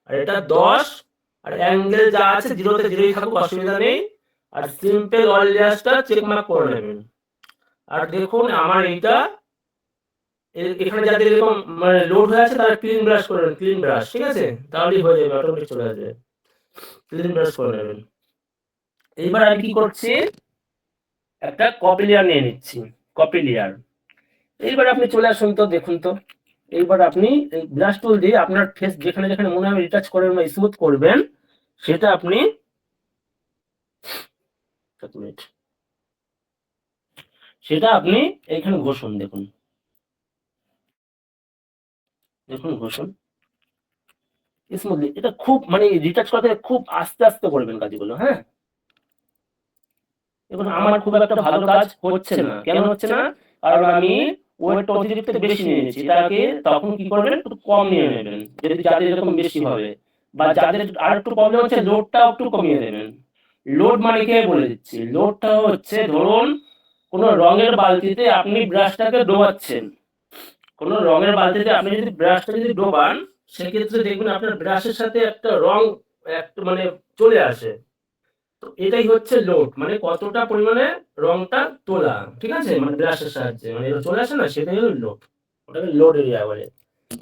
আর এটা 10, আর অ্যাঙ্গেল যা আছে জিরোতে জিরোই থাকুক, অসুবিধা নেই। আর সিম্পল অল লেয়ারটা চেক মার্ক করে নেবেন। আর দেখুন আমার এইটা এখানে যাদের এরকম মানে লোড হয়ে আছে তারা ক্লিন ব্রাশ করবেন, ক্লিন ব্রাশ, ঠিক আছে, তাহলেই হয়ে যাবে, অটোমেটিক চলে আসবে। ক্লিন ব্রাশ করে নেবেন। এইবার আমি কি করছি, একটা কপি লেয়ার নিয়ে নিচ্ছি, কপি লেয়ার। এইবার আপনি চলে আসুন তো, দেখুন তো। এইবার আপনি এই ব্রাশ টুল দিয়ে আপনার ফেস যেখানে যেখানে মনে হবে রিটাচ করবেন বা স্মুথ করবেন সেটা আপনি এইখানে ঘষুন, দেখুন দেখুন ঘষুন স্মুথলি। এটা খুব মানে রিটাচ করতে খুব আস্তে আস্তে করবেন কাজগুলো, হ্যাঁ। এখন আমার খুব একটা ভালো কাজ হচ্ছে না, কেন হচ্ছে না, কারণ আমি ওয়েটটা অতিরিক্ত বেশি নিয়ে নিয়েছি। তাকে তখন কি করবেন, একটু কম নিয়ে নেবেন, যদি যাদের এরকম বেশি হবে, বা যাদের আর একটু প্রবলেম হচ্ছে লোডটাও একটু কমিয়ে দেবেন। লোড মানে কি বলে দিচ্ছি, লোডটা হচ্ছে ধরুন কোনো রঙের বালতিতে আপনি ব্রাশটাকে ডোবাচ্ছেন, কোনো রঙের বালতিতে আপনি যদি ব্রাশটা যদি ডোবান, সেক্ষেত্রে দেখবেন আপনার ব্রাশের সাথে একটা রং একটা মানে চলে আসে। তো এটাই হচ্ছে লোড, মানে কতটা পরিমাণে রংটা তোলা, ঠিক আছে, মানে ব্রাশের সাহায্যে মানে এটা চলে আসে না, সেটাই হলো লোড, ওটাকে লোড এরিয়া বলে।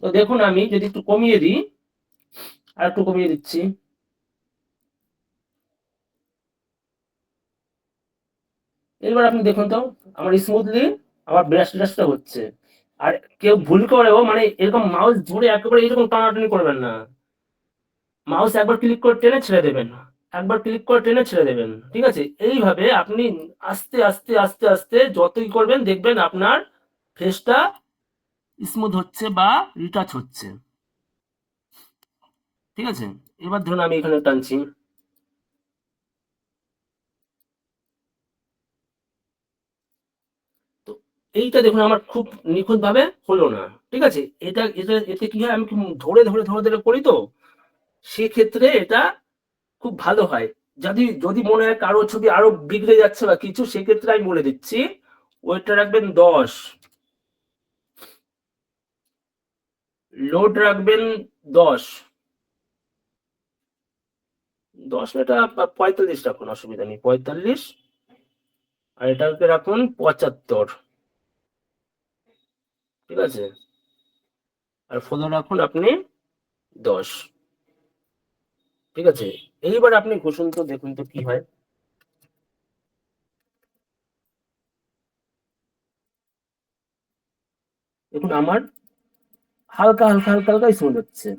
তো দেখুন আমি যদি একটু কমিয়ে দিই, আর একটু কমিয়ে দিচ্ছি, এবার আপনি দেখুন তো আমার স্মুথলি আমার ব্রাশটা হচ্ছে। আর কেউ ভুল করেও মানে এরকম মাউস ধরে একেবারে এরকম টানাটানি করবেন না, মাউস একবার ক্লিক করে টেনে ছেড়ে দেবেন, একবার ক্লিক করে টেনে ছেড়ে দেবেন, ঠিক আছে। এইভাবে আপনি আস্তে আস্তে আস্তে আস্তে যতই করবেন দেখবেন আপনার ফেসটা স্মুথ হচ্ছে বা রিটাচ হচ্ছে, ঠিক আছে। এবার ধরুন আমি এখানে টানছি, তো এইটা দেখুন আমার খুব নিখুঁত ভাবে হলো না, ঠিক আছে। এটা এটা এতে কি হয়, আমি কি ধরে ধরে ধরে ধরে করি, তো সেক্ষেত্রে এটা খুব ভালো হয়। যদি যদি মনে হয় কারো ছবি আরো বিগড়ে যাচ্ছে বা কিছু, সেক্ষেত্রে আমি বলে দিচ্ছি ওয়েটটা রাখবেন 10, লোড রাখবেন 10, 10 না, এটা 45 রাখুন, অসুবিধা নেই, 45। আর এটাকে রাখুন 75, ঠিক আছে। আর ফলো রাখুন আপনি 10, ঠিক আছে। এইবার আপনি ঘষুন তো, দেখুন তো কি হয়। দেখুন আমার হালকা হালকা হালকা হালকা স্মুথ হচ্ছে।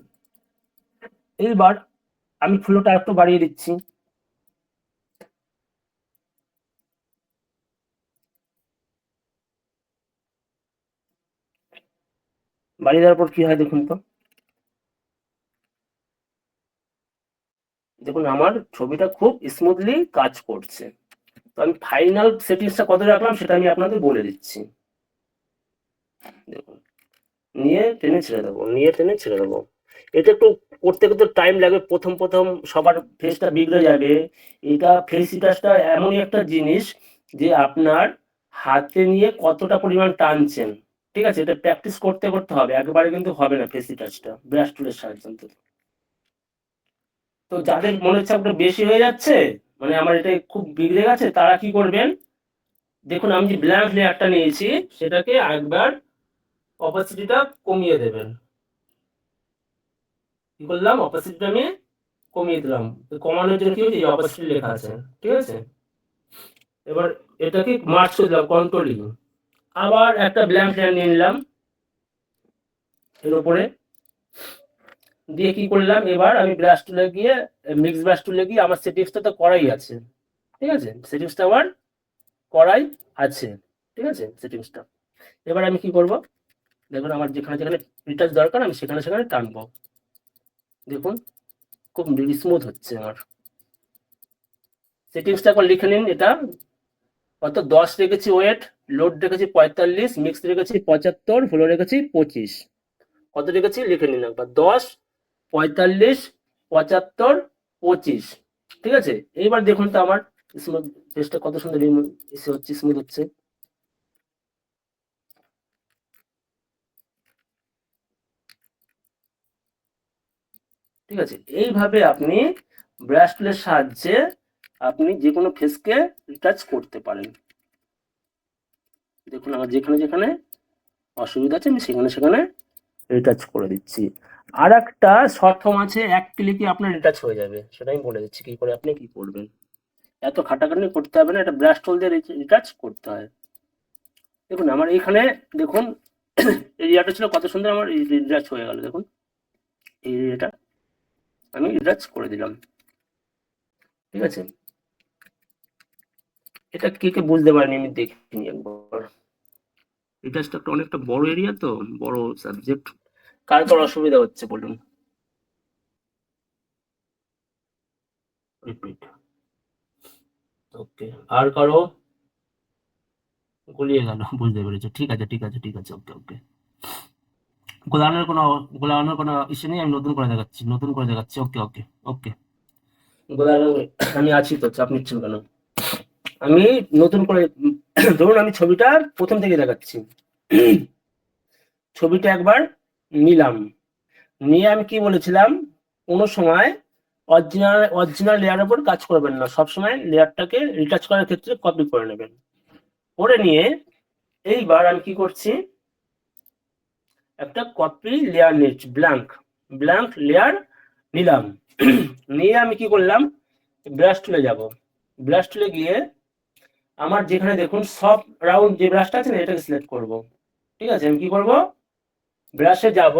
এইবার আমি ফ্লোটা একটু বাড়িয়ে দিচ্ছি, বাড়িয়ে দেওয়ার পর কি হয় দেখুন তো, দেখুন আমার ছবিটা খুব স্মুথলি কাজ করছে। তো আমি ফাইনাল সেটিংসটা কত রাখলাম সেটা আমি আপনাদের বলে দিচ্ছি, দেখুন, নিয়ে টেনে ছেড়ে দেবো, নিয়ে টেনে ছেড়ে দেবো। এটা একটু করতে করতে টাইম লাগবে, প্রথম প্রথম সবার ফেসটা বিগড়ে যাবে। এটা ফেস টাচটা এমনই একটা জিনিস যে আপনার হাতে নিয়ে কতটা পরিমাণ টানছেন, ঠিক আছে, এটা প্র্যাকটিস করতে করতে হবে, একবারে কিন্তু হবে না ফেস টাচটা ব্রাশ টুলের সাহায্যে অন্তত। তো যাদের মনে হচ্ছে আপনার বেশি হয়ে যাচ্ছে, মানে আমার এটা খুব বিগড়ে গেছে, তারা কি করবেন, দেখুন আমি যে ব্ল্যাঙ্ক লেয়ারটা নিয়েছি সেটাকে একবার অপাসিটিটা কমিয়ে দেবেন। কি করলাম, অপাসিটিটা আমি কমিয়ে দিলাম। তো কমানোর জন্য কি হচ্ছে, এই অপাসিটি লেখা আছে, ঠিক আছে। এবার এটাকে মার্চ করে দিলাম, কন্ট্রোল ই, আবার একটা ব্ল্যাঙ্ক লেয়ার নিয়ে নিলাম এর উপরে, দিয়ে কি করলাম, এবার আমি ব্রাশ টুলে গিয়ে মিক্স ব্রাশ টুলে গিয়ে আমার সেটিংসটা তো করাই আছে, ঠিক আছে, সেটিংসটা আমার করাই আছে, ঠিক আছে সেটিংসটা। এবার আমি কি করব, দেখুন আমার যেখানে যেখানে রিটাচ দরকার আমি সেখানে সেখানে টানবো, দেখুন খুব স্মুথ হচ্ছে আমার। সেটিংসটা একবার লিখে নিন, এটা কত, 10 রেখেছি ওয়েট, লোড রেখেছি 45, মিক্স রেখেছি 75, ফ্লো রেখেছি 25, কত রেখেছি লিখে নিন একবার, 10, 45, 75, 25, ঠিক আছে। এইবার দেখুন তো আমার স্মুথ ফেসটা কত সুন্দর এসে হচ্ছে, স্মুথ হচ্ছে, ঠিক আছে। এইভাবে আপনি ব্রাশ টুলের সাহায্যে আপনি যে কোনো ফেসকে টাচ করতে পারেন। দেখুন আমার যেখানে যেখানে অসুবিধা আছে আমি সেখানে সেখানে রিটাচ করে দিচ্ছি। আর একটা শর্ট ফর্ম আছে, এক ক্লিকে আপনার রিটাচ হয়ে যাবে, সেটা আমি বলে দিচ্ছি কি করে আপনি কি করবেন। এত খাটাখাটনি করতে হবে না, এটা ব্রাশ টুল দিয়ে রিটাচ করতে হয়। দেখুন আমার এইখানে দেখুন এরিয়াটা ছিল কত সুন্দর, আমার রিটাচ হয়ে গেল, দেখুন এই এরিয়াটা আমি রিটাচ করে দিলাম, ঠিক আছে। এটা কে কে বুঝতে পারেনি আমি দেখিনি একবার, রিটাচটা একটা অনেকটা বড় এরিয়া, তো বড় সাবজেক্ট, কার কার অসুবিধা হচ্ছে বলুন, রিপিট, ওকে। আর কারো গুলিয়ে গেল, বুঝতে পেরেছো, ঠিক আছে ঠিক আছে ঠিক আছে, ওকে ওকে। গোলানোর কোনো গোলানোর কোনো ইস্যু নেই, আমি নতুন করে দেখাচ্ছি, নতুন করে দেখাচ্ছি, ওকে ওকে ওকে। গোলানো আমি আছি তো, চাপ নিচ্ছেন কেন, আমি নতুন করে ধরুন আমি ছবিটা প্রথম থেকে দেখাচ্ছি। ছবিটা একবার নিলাম, নিয়ে আমি কি বলেছিলাম, কোনো সময় অরিজিনাল লেয়ারের উপর কাজ করবেন না, সবসময় লেয়ারটাকে রিটাচ করার ক্ষেত্রে কপি করে নেবেন। করে নিয়ে এইবার আমি কি করছি, একটা কপি লেয়ার নিচ্ছি, ব্ল্যাঙ্ক লেয়ার নিলাম। নিয়ে আমি কি করলাম, ব্রাশ টুলে যাব। ব্রাশ টুলে গিয়ে আমার যেখানে দেখুন সব রাউন্ড যে ব্রাশটা আছে না, এটাকে সিলেক্ট করব। ঠিক আছে, আমি কি করব, ব্রাশে যাব,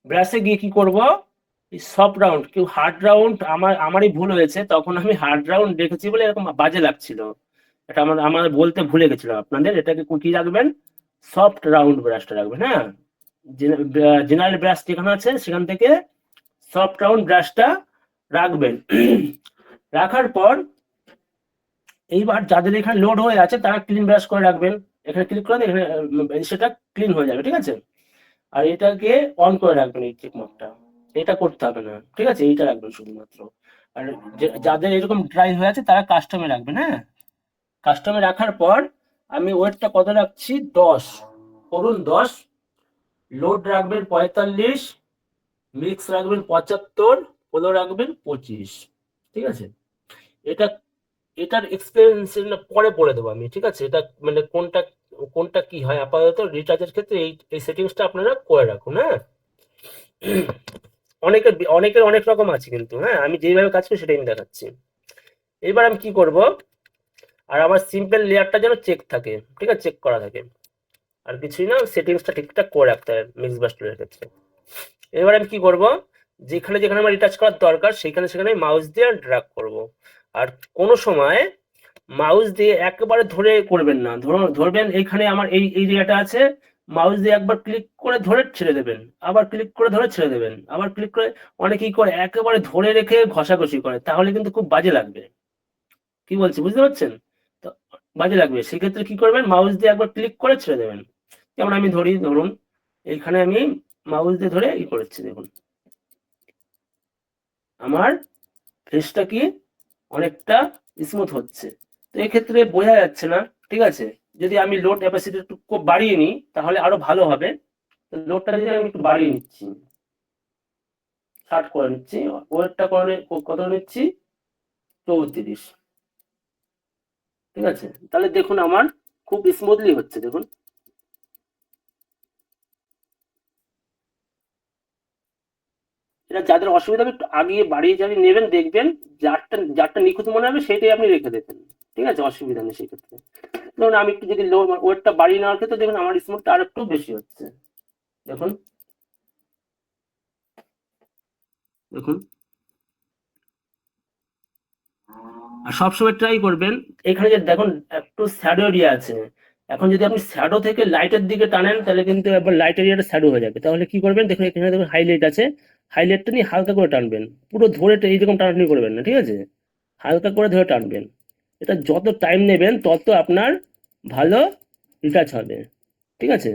ব্রাশে গিয়ে কি করব, সফট রাউন্ড, কেউ হার্ড রাউন্ড, আমারই ভুল হয়েছে, তখন আমি হার্ড রাউন্ড রেখেছি বলে এরকম বাজে লাগছিল। এটা আমার বলতে ভুলে গেছিলাম আপনাদের, এটাকে কি রাখবেন, সফট রাউন্ড ব্রাশটা রাখবেন। হ্যাঁ, জেনারেল ব্রাশ যেখানে আছে সেখান থেকে সফট রাউন্ড ব্রাশটা রাখবেন। রাখার পর এইবার যাদের এখানে লোড হয়ে আছে তারা ক্লিন ব্রাশ করে রাখবেন। এখানে ক্লিক করে এখানে সেটা ক্লিন হয়ে যাবে। ঠিক আছে, আর এটাকে অন করে রাখবেন, এই চেক মার্কটা, এটা করতে হবে না। ঠিক আছে, এইটা রাখবেন শুধুমাত্র। আর যাদের এরকম ড্রাই হয়ে আছে তারা কাস্টমে রাখবেন। হ্যাঁ, কাস্টমে রাখার পর আমি ওয়েটটা কত রাখছি, 10 করুন, 10, লোড রাখবেন 45, মিক্স রাখবেন 75, পোলো রাখবেন 25। ঠিক আছে, এটা এটার এক্সপেরিয়েন্স পরে বলে দেবো আমি। ঠিক আছে, এটা মানে কোনটা কোনটা কি হয়, আপাতত রিচার্জের ক্ষেত্রে এই সেটিংসটা আপনারা করে রাখুন। হ্যাঁ, অনেকের অনেকের অনেক রকম আছে কিন্তু। হ্যাঁ, আমি যেভাবে কাজ করি সেটাই আমি দেখাচ্ছি। এবার আমি কি করব, আর আমার সিম্পল লেয়ারটা যেন চেক থাকে। ঠিক আছে, চেক করা থাকে, আর কিছুই না, সেটিংসটা ঠিকঠাক করে রাখতে হবে মিক্স ব্রাশ টুলের ক্ষেত্রে। এবার আমি কি করব, যেখানে যেখানে আমার রিটাচ করার দরকার সেখানে সেখানে মাউস দিয়ে ড্র্যাগ করব। আর কোনো সময় মাউস দিয়ে একেবারে ধরে করবেন না, ধরবেন এইখানে আমার এই এরিয়াটা আছে, মাউস দিয়ে একবার ক্লিক করে ধরে ছেড়ে দেবেন, আবার ক্লিক করে ধরে ছেড়ে দেবেন, আবার ক্লিক করে, অনেকেই করে একেবারে ধরে রেখে ঘষাঘষি করে, তাহলে কিন্তু খুব বাজে লাগবে। কি বলছি বুঝতে পারছেন? তো বাজে লাগবে, সেক্ষেত্রে কি করবেন, মাউস দিয়ে একবার ক্লিক করে ছেড়ে দেবেন। যেমন আমি ধরুন এইখানে আমি মাউস দিয়ে ধরে করেছি, দেখুন আমার ফেসটা কি অনেকটা স্মুথ হচ্ছে। তো এক্ষেত্রে বোঝা যাচ্ছে না। ঠিক আছে, যদি আমি লোড ক্যাপাসিটি একটু বাড়িয়ে নিই তাহলে আরো ভালো হবে। লোডটা যদি আমি একটু বাড়িয়ে নিচ্ছি, 60 করে নিচ্ছি, ওয়েটটা করে কত নিচ্ছি, 34। ঠিক আছে, তাহলে দেখুন আমার খুব স্মুথলি হচ্ছে, দেখুন। এটা যাদের অসুবিধা হবে একটু আগিয়ে বাড়িয়ে যাবে নেবেন, দেখবেন যারটা নিখুঁত মনে হবে সেটাই আপনি রেখে দেবেন। ঠিক আছে, অসুবিধা নেই সেই ক্ষেত্রে। ধরুন আমি একটু যদি লো ওয়েটটা বাড়িয়ে নেওয়ার ক্ষেত্রে দেখুন আমার স্মুথটা আর একটু বেশি হচ্ছে, দেখুন দেখুন। আর সবসময় ট্রাই করবেন, এখানে যে দেখুন একটু শ্যাডো এরিয়া আছে, এখন যদি আপনি শ্যাডো থেকে লাইটের দিকে টানেন তাহলে কিন্তু একবার লাইট এরিয়াটা শ্যাডো হয়ে যাবে। তাহলে কি করবেন, দেখুন এখানে দেখুন হাইলাইট আছে, হাইলাইটটা নিয়ে হালকা করে টানবেন, পুরো ধরে এইরকম টানাটানি করবেন না। ঠিক আছে, হালকা করে ধরে টানবেন। এটা যত টাইম নেবেন তত আপনার ভালো রিটাচ হবে। ঠিক আছে,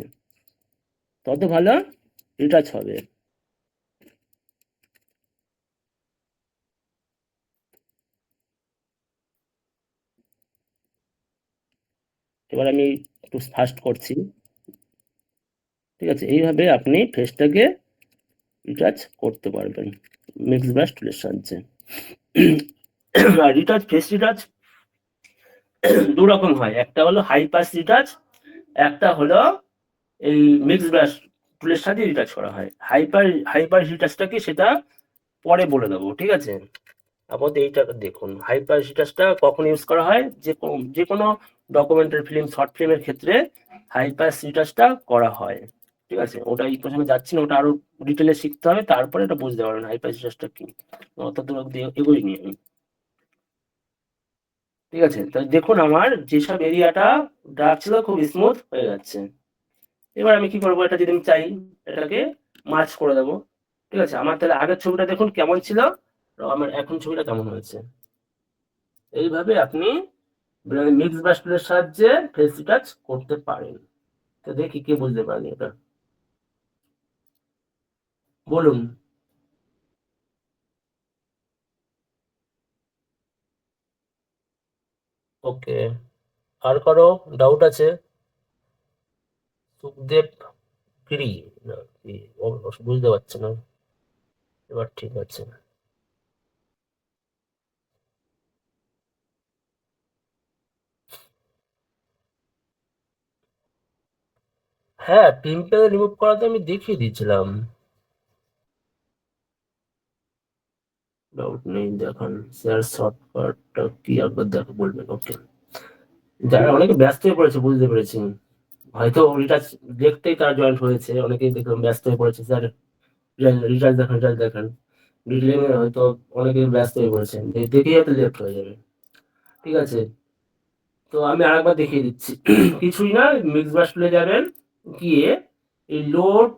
তত ভালো রিটাচ হবে। এবার আমি একটু ফাস্ট করছি। ঠিক আছে, এইভাবে আপনি ফেসটাকে রিটাচ করতে পারবেন মিক্স ব্রাশ টুলের সাহায্যে। আর রিটাচ, ফেস রিটাচ দু রকম হয়, একটা হলো হাই পাস রিটাচ, একটা হলো এই মিক্স ব্রাশ টুলের সাথে রিটাচ করা হয়। হাইপার রিটাচটা কি সেটা পরে বলে দেবো। ঠিক আছে, আপাতত এইটা দেখুন, হাইপার রিটাচটা কখন ইউজ করা হয়, যে কোনো ডকুমেন্টারি ফিল্ম, শর্ট ফিল্মের ক্ষেত্রে হাইপার রিটাচটা করা হয়। ঠিক আছে, ওটা এই প্রথমে যাচ্ছি না, ওটা আরো ডিটেলে শিখতে হবে, তারপরে এটা বুঝতে পারবেন হাইপার রিটাচটা কি। অত দূর অব্দি এগোইনি আমি। ঠিক আছে, তাহলে দেখুন আমার যেসব এরিয়াটা ডার্ক ছিল খুব স্মুথ হয়ে যাচ্ছে। এবার আমি কি করবো, এটা যদি আমি চাই এটাকে মার্চ করে দেবো। ঠিক আছে, আমার তাহলে আগের ছবিটা দেখুন কেমন ছিল, আর আমার এখন ছবিটা কেমন হয়েছে। এইভাবে আপনি মিক্স ব্রাশ টুলের সাহায্যে ফেস টাচ করতে পারেন। তো দেখি কে বুঝতে পারেনি এটা, বলুন। ওকে, আর কারো ডাউট আছে? সুখদেব গিরি না কি? বুঝতে পারছি না। এবার ঠিক আছে। হ্যাঁ, পিম্পল রিমুভ করাতে আমি দেখিয়ে দিয়েছিলাম। ডাউট নেই, দেখান শেয়ার শর্টকাটটা কি একবার দেখো বলবেন। ওকে, যারা অনেকে ব্যস্ত হয়ে পড়েছে বুঝতে পেরেছি, হয়তো রিচার্জ দেখতেই তারা জয়েন্ট হয়েছে, অনেকেই দেখলাম ব্যস্ত হয়ে পড়েছে, স্যার রিচার্জ দেখান, রিচার্জ দেখান, ডিটেলিং হয়তো অনেকেই ব্যস্ত হয়ে পড়েছে, দেখেই হয়তো লেফট হয়ে যাবে। ঠিক আছে, তো আমি আরেকবার দেখিয়ে দিচ্ছি। কিছুই না, মিক্স ব্রাশ টুলে যাবেন, গিয়ে এই লোড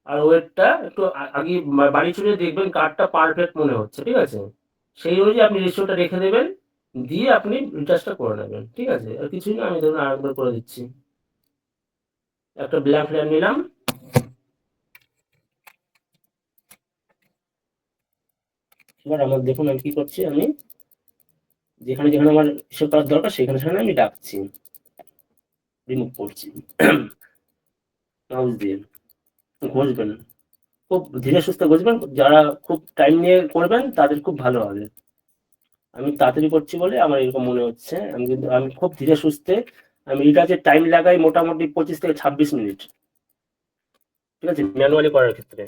আর ওয়েটটা একটু আগে বাড়ি চলে দেখবেন কার্ডটা পারফেক্ট মনে হচ্ছে। ঠিক আছে, সেই অনুযায়ী আপনি রেশিওটা রেখে দেবেন, দিয়ে আপনি রিচার্জটা করে নেবেন। ঠিক আছে, আর কিছুই না, আমি ধরুন আরেকবার করে দিচ্ছি। একটা ব্ল্যাঙ্ক লেয়ার নিলাম, এবার আমার দেখুন আমি কি করছি, আমি যেখানে যেখানে আমার এসব করার দরকার সেখানে সেখানে আমি ডাকছি, রিমুভ করছি। মাউস দিয়ে ঘষবেন, খুব ধীরে সুস্থে ঘষবেন, যারা খুব টাইম নিয়ে করবেন তাদের খুব ভালো হবে। আমি তাড়াতাড়ি করছি বলে আমার এরকম মনে হচ্ছে, আমি খুব ধীরে সুস্থে, আমি রিচার্জের টাইম লাগাই মোটামুটি 25 থেকে 26 মিনিট। ঠিক আছে, ম্যানুয়ালি করার ক্ষেত্রে।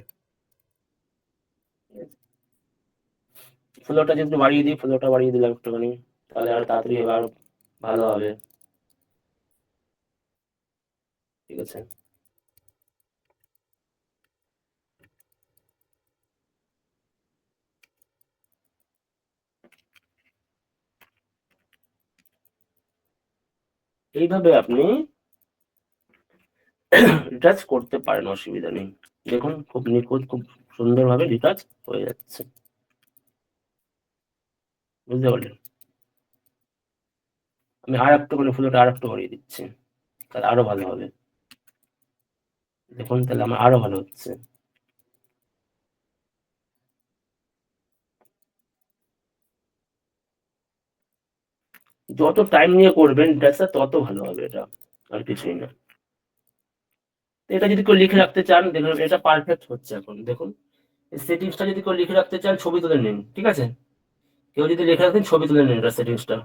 ফ্লোটা যদি বাড়িয়ে দিই, ফ্লোটা বাড়িয়ে দিলাম একটুখানি, তাহলে আর তাড়াতাড়ি হবে, আরো ভালো হবে। ঠিক আছে, এইভাবে আপনি রিচার্জ করতে পারেন, অসুবিধা নেই। দেখুন খুব নিখুঁত, খুব সুন্দরভাবে রিচার্জ হয়ে যাচ্ছে। বুঝতে পারলেন? আমি আর একটু করে ফ্লোটা আর একটু বাড়িয়ে দিচ্ছি, তাহলে আরো ভালো হবে। দেখুন তাহলে আমার আরো ভালো হচ্ছে। যত টাইম নিয়ে করবেন রিচার্জটা তত ভালো হবে, এটা আর কিছুই না। এটা যদি কেউ লিখে রাখতে চান, দেখুন এটা পারফেক্ট হচ্ছে এখন। দেখুন এই সেটিংসটা যদি কেউ লিখে রাখতে চান, ছবি তুলে নিন। ঠিক আছে, কেউ যদি লিখে রাখতেন, ছবি তুলে নিন এটা সেটিংসটা।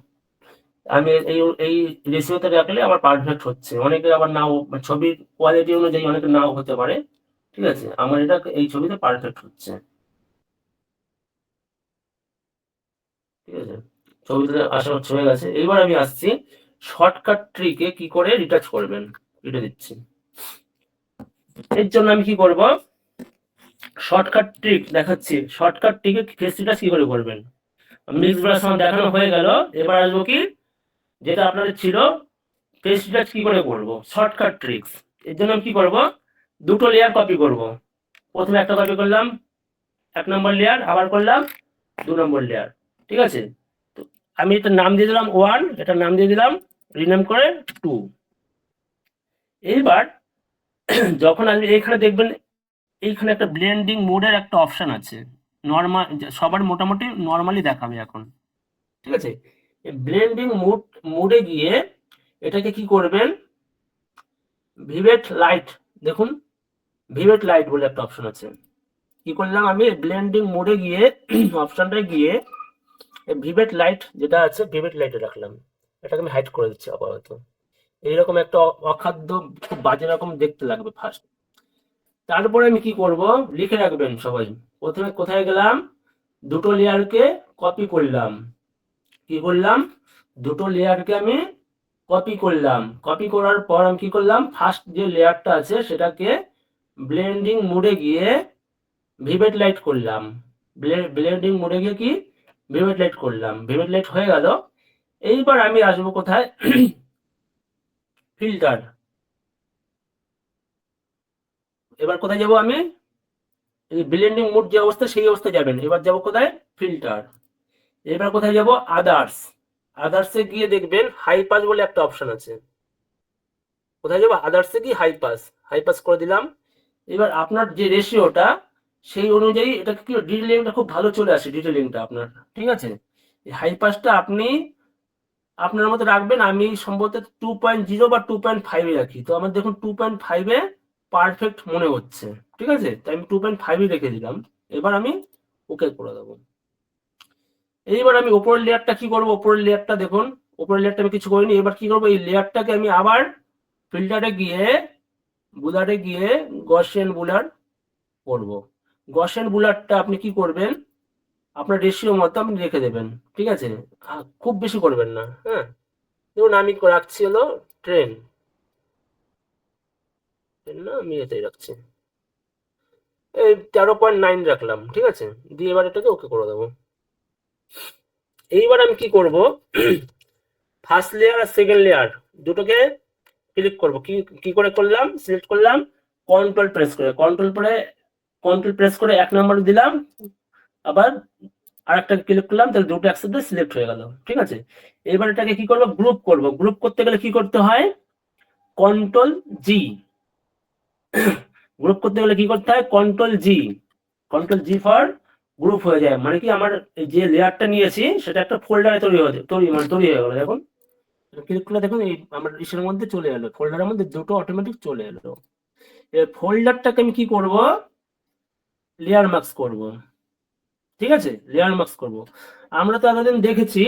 আমি এই এই রেশিওতে রাখলে আমার পারফেক্ট হচ্ছে। অনেকে আবার নাও, ছবির কোয়ালিটি অনুযায়ী অনেকে নাও হতে পারে। ঠিক আছে, আমার এটা এই ছবিতে পারফেক্ট হচ্ছে। ঠিক আছে, ছবিতে আসা হচ্ছে, হয়ে গেছে। এইবার আমি আসছি শর্টকাট ট্রিকে কি করে রিটাচ করবেন, এটা দিচ্ছি। এর জন্য আমি কি করব, শর্টকাট ট্রিক দেখাচ্ছি। শর্টকাট ট্রিকে ফেস রিটাচ কি করে করবেন। মিক্স ব্রাশ আমার দেখানো হয়ে গেল, এবার আসবো কি, যেটা আপনাদের ছিল, ফেস রিটাচ কি করে করব, শর্টকাট ট্রিক্স। এর জন্য আমি কি করব, দুটো লেয়ার কপি করব। প্রথমে একটা কপি করলাম, 1 নম্বর লেয়ার, আবার করলাম 2 নম্বর লেয়ার। ঠিক আছে, তো আমি এটা নাম দিয়ে দিলাম 1, এটা নাম দিয়ে দিলাম, রিনেম করে 2। এইবার যখন আপনি এখানে দেখবেন, এইখানে একটা ব্লেন্ডিং মোডের একটা অপশন আছে। নর্মাল, সবার মোটামুটি নর্মালি দেখাবে এখন। ঠিক আছে, এই ব্লেন্ডিং মোডে গিয়ে এটাকে কি করবেন, ভিভেট লাইট, দেখুন ভিভেট লাইট বলে একটা অপশন আছে। কি করলাম, আমি ব্লেন্ডিং মোডে গিয়ে অপশনটায় গিয়ে ভিভেট লাইট যেটা আছে, ভিভেট লাইটে রাখলাম। এটাকে আমি হাইড করে দিচ্ছি আপাতত। এইরকম একটা অখাদ্য, খুব বাজে রকম দেখতে লাগবে ফার্স্ট। তারপরে আমি কি করব, লিখে রাখবেন সবাই। প্রথমে কোথায় গেলাম, দুটো লেয়ারকে কপি করলাম। কি করলাম, দুটো লেয়ারকে আমি কপি করলাম। কপি করার পর আমি কি করলাম, ফার্স্ট যে লেয়ারটা আছে সেটাকে ব্লেন্ডিং মোডে গিয়ে ভিভেট লাইট করলাম। ব্লেন্ডিং মোডে গিয়ে কি ভিভেট লাইট করলাম, ভিভেট লাইট হয়ে গেল। এইবার আমি আসবো কোথায়, ফিল্টার। এবার কোথায় যাব আমি, এই ব্লেন্ডিং মোড যে অবস্থা সেই অবস্থায় যাবেন। এবার যাব কোথায়, ফিল্টার। এবার কোথায় যাব, আদার্স। আদার্সে গিয়ে দেখবেন হাই পাস বলে একটা অপশন আছে। কোথায় যাবো, আদার্সে কি হাই পাস, হাই পাস করে দিলাম। এবার আপনার যে রেশিওটা সেই অনুযায়ী এটা কি ডিটেলিংটা খুব ভালো চলে আসে, ডিটেলিংটা আপনার। ঠিক আছে, এই হাই পাসটা আপনি আপনার মতো রাখবেন। আমি সম্ভবত 2.0 বা 2.5 রাখি, তো আমার দেখুন 2.5 পারফেক্ট মনে হচ্ছে। ঠিক আছে, তাই আমি 2.5 রেখে দিলাম। এবার আমি ওকে করে দেবো। এইবার আমি উপরের লেয়ারটা কি করব, উপরের লেয়ারটা দেখুন, উপরের লেয়ারটা আমি কিছু করিনি। এবার কি করবো, এই লেয়ারটাকে আমি আবার ফিল্টারে গিয়ে বুলারে গিয়ে গসিয়ান বুলার করব। গসিয়ান বুলারটা আপনি কি করবেন, আপনার রেশিও মতো আপনি রেখে দেবেন, ঠিক আছে? খুব বেশি করবেন না, হ্যাঁ। দেখুন আমি রাখছি হলো ট্রেন, না আমি এটাই রাখছি, এই 13.9 রাখলাম, ঠিক আছে। দিয়ে এবার এটাকে ওকে করে দেবো। এইবার আমি কি করব, ফার্স্ট লেয়ার আর সেকেন্ড লেয়ার দুটোকে ক্লিক করব। কি কি করে করলাম, সিলেক্ট করলাম, কন্ট্রোল প্রেস করে, কন্ট্রোল প্রেস করে 1 নম্বর দিলাম, আবার আরেকটা ক্লিক করলাম, তাহলে দুটো একসাথে সিলেক্ট হয়ে গেল, ঠিক আছে। এবার এটাকে কি করব, গ্রুপ করব। গ্রুপ করতে গেলে কি করতে হয়, কন্ট্রোল জি। গ্রুপ করতে গেলে কি করতে হয়, control G. Control G for group হয়ে যায়, মানে কি আমার যে লেয়ারটা নিয়েছি সেটা একটা ফোল্ডারে তৈরি হয়ে গেল। দেখুন ক্লিক করলে দেখুন এই আমার ইসের মধ্যে চলে এলো, ফোল্ডারের মধ্যে দুটো অটোমেটিক চলে এলো। এই ফোল্ডারটাকে আমি কি করব, লেয়ার মার্কস করব, ঠিক আছে। লেয়ার মার্কস করব। আমরা তো এতদিন দেখেছি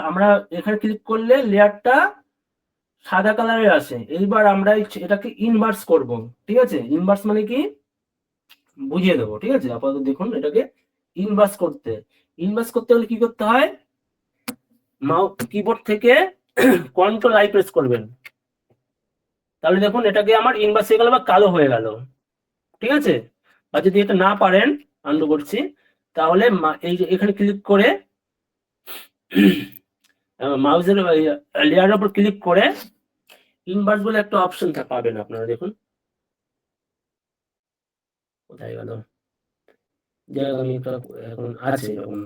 আমরা এখানে ক্লিক করলে লেয়ারটা সাদা কালারের আসে। এইবার আমরা এটাকে ইনভার্স করব, ঠিক আছে। ইনভার্স মানে কি বুঝিয়ে দেবো, ঠিক আছে। আপাতত দেখুন এটাকে ইনভার্স করতে হলে কি করতে হয়, মাউস কিবোর্ড থেকে কন্ট্রোল আই প্রেস করবেন, তাহলে দেখুন এটাকে আমার ইনভার্স হয়ে গেল বা কালো হয়ে গেল, ঠিক আছে। আর যদি এটা না পারেন, আনডু করছি, তাহলে এই যে এখানে ক্লিক করে মাউসের লেয়ারের উপর ক্লিক করে ইনভার্স বলে একটা অপশন পাবেন আপনারা, দেখুন কোথায় গেল, যে আমি এখন আছে এরকম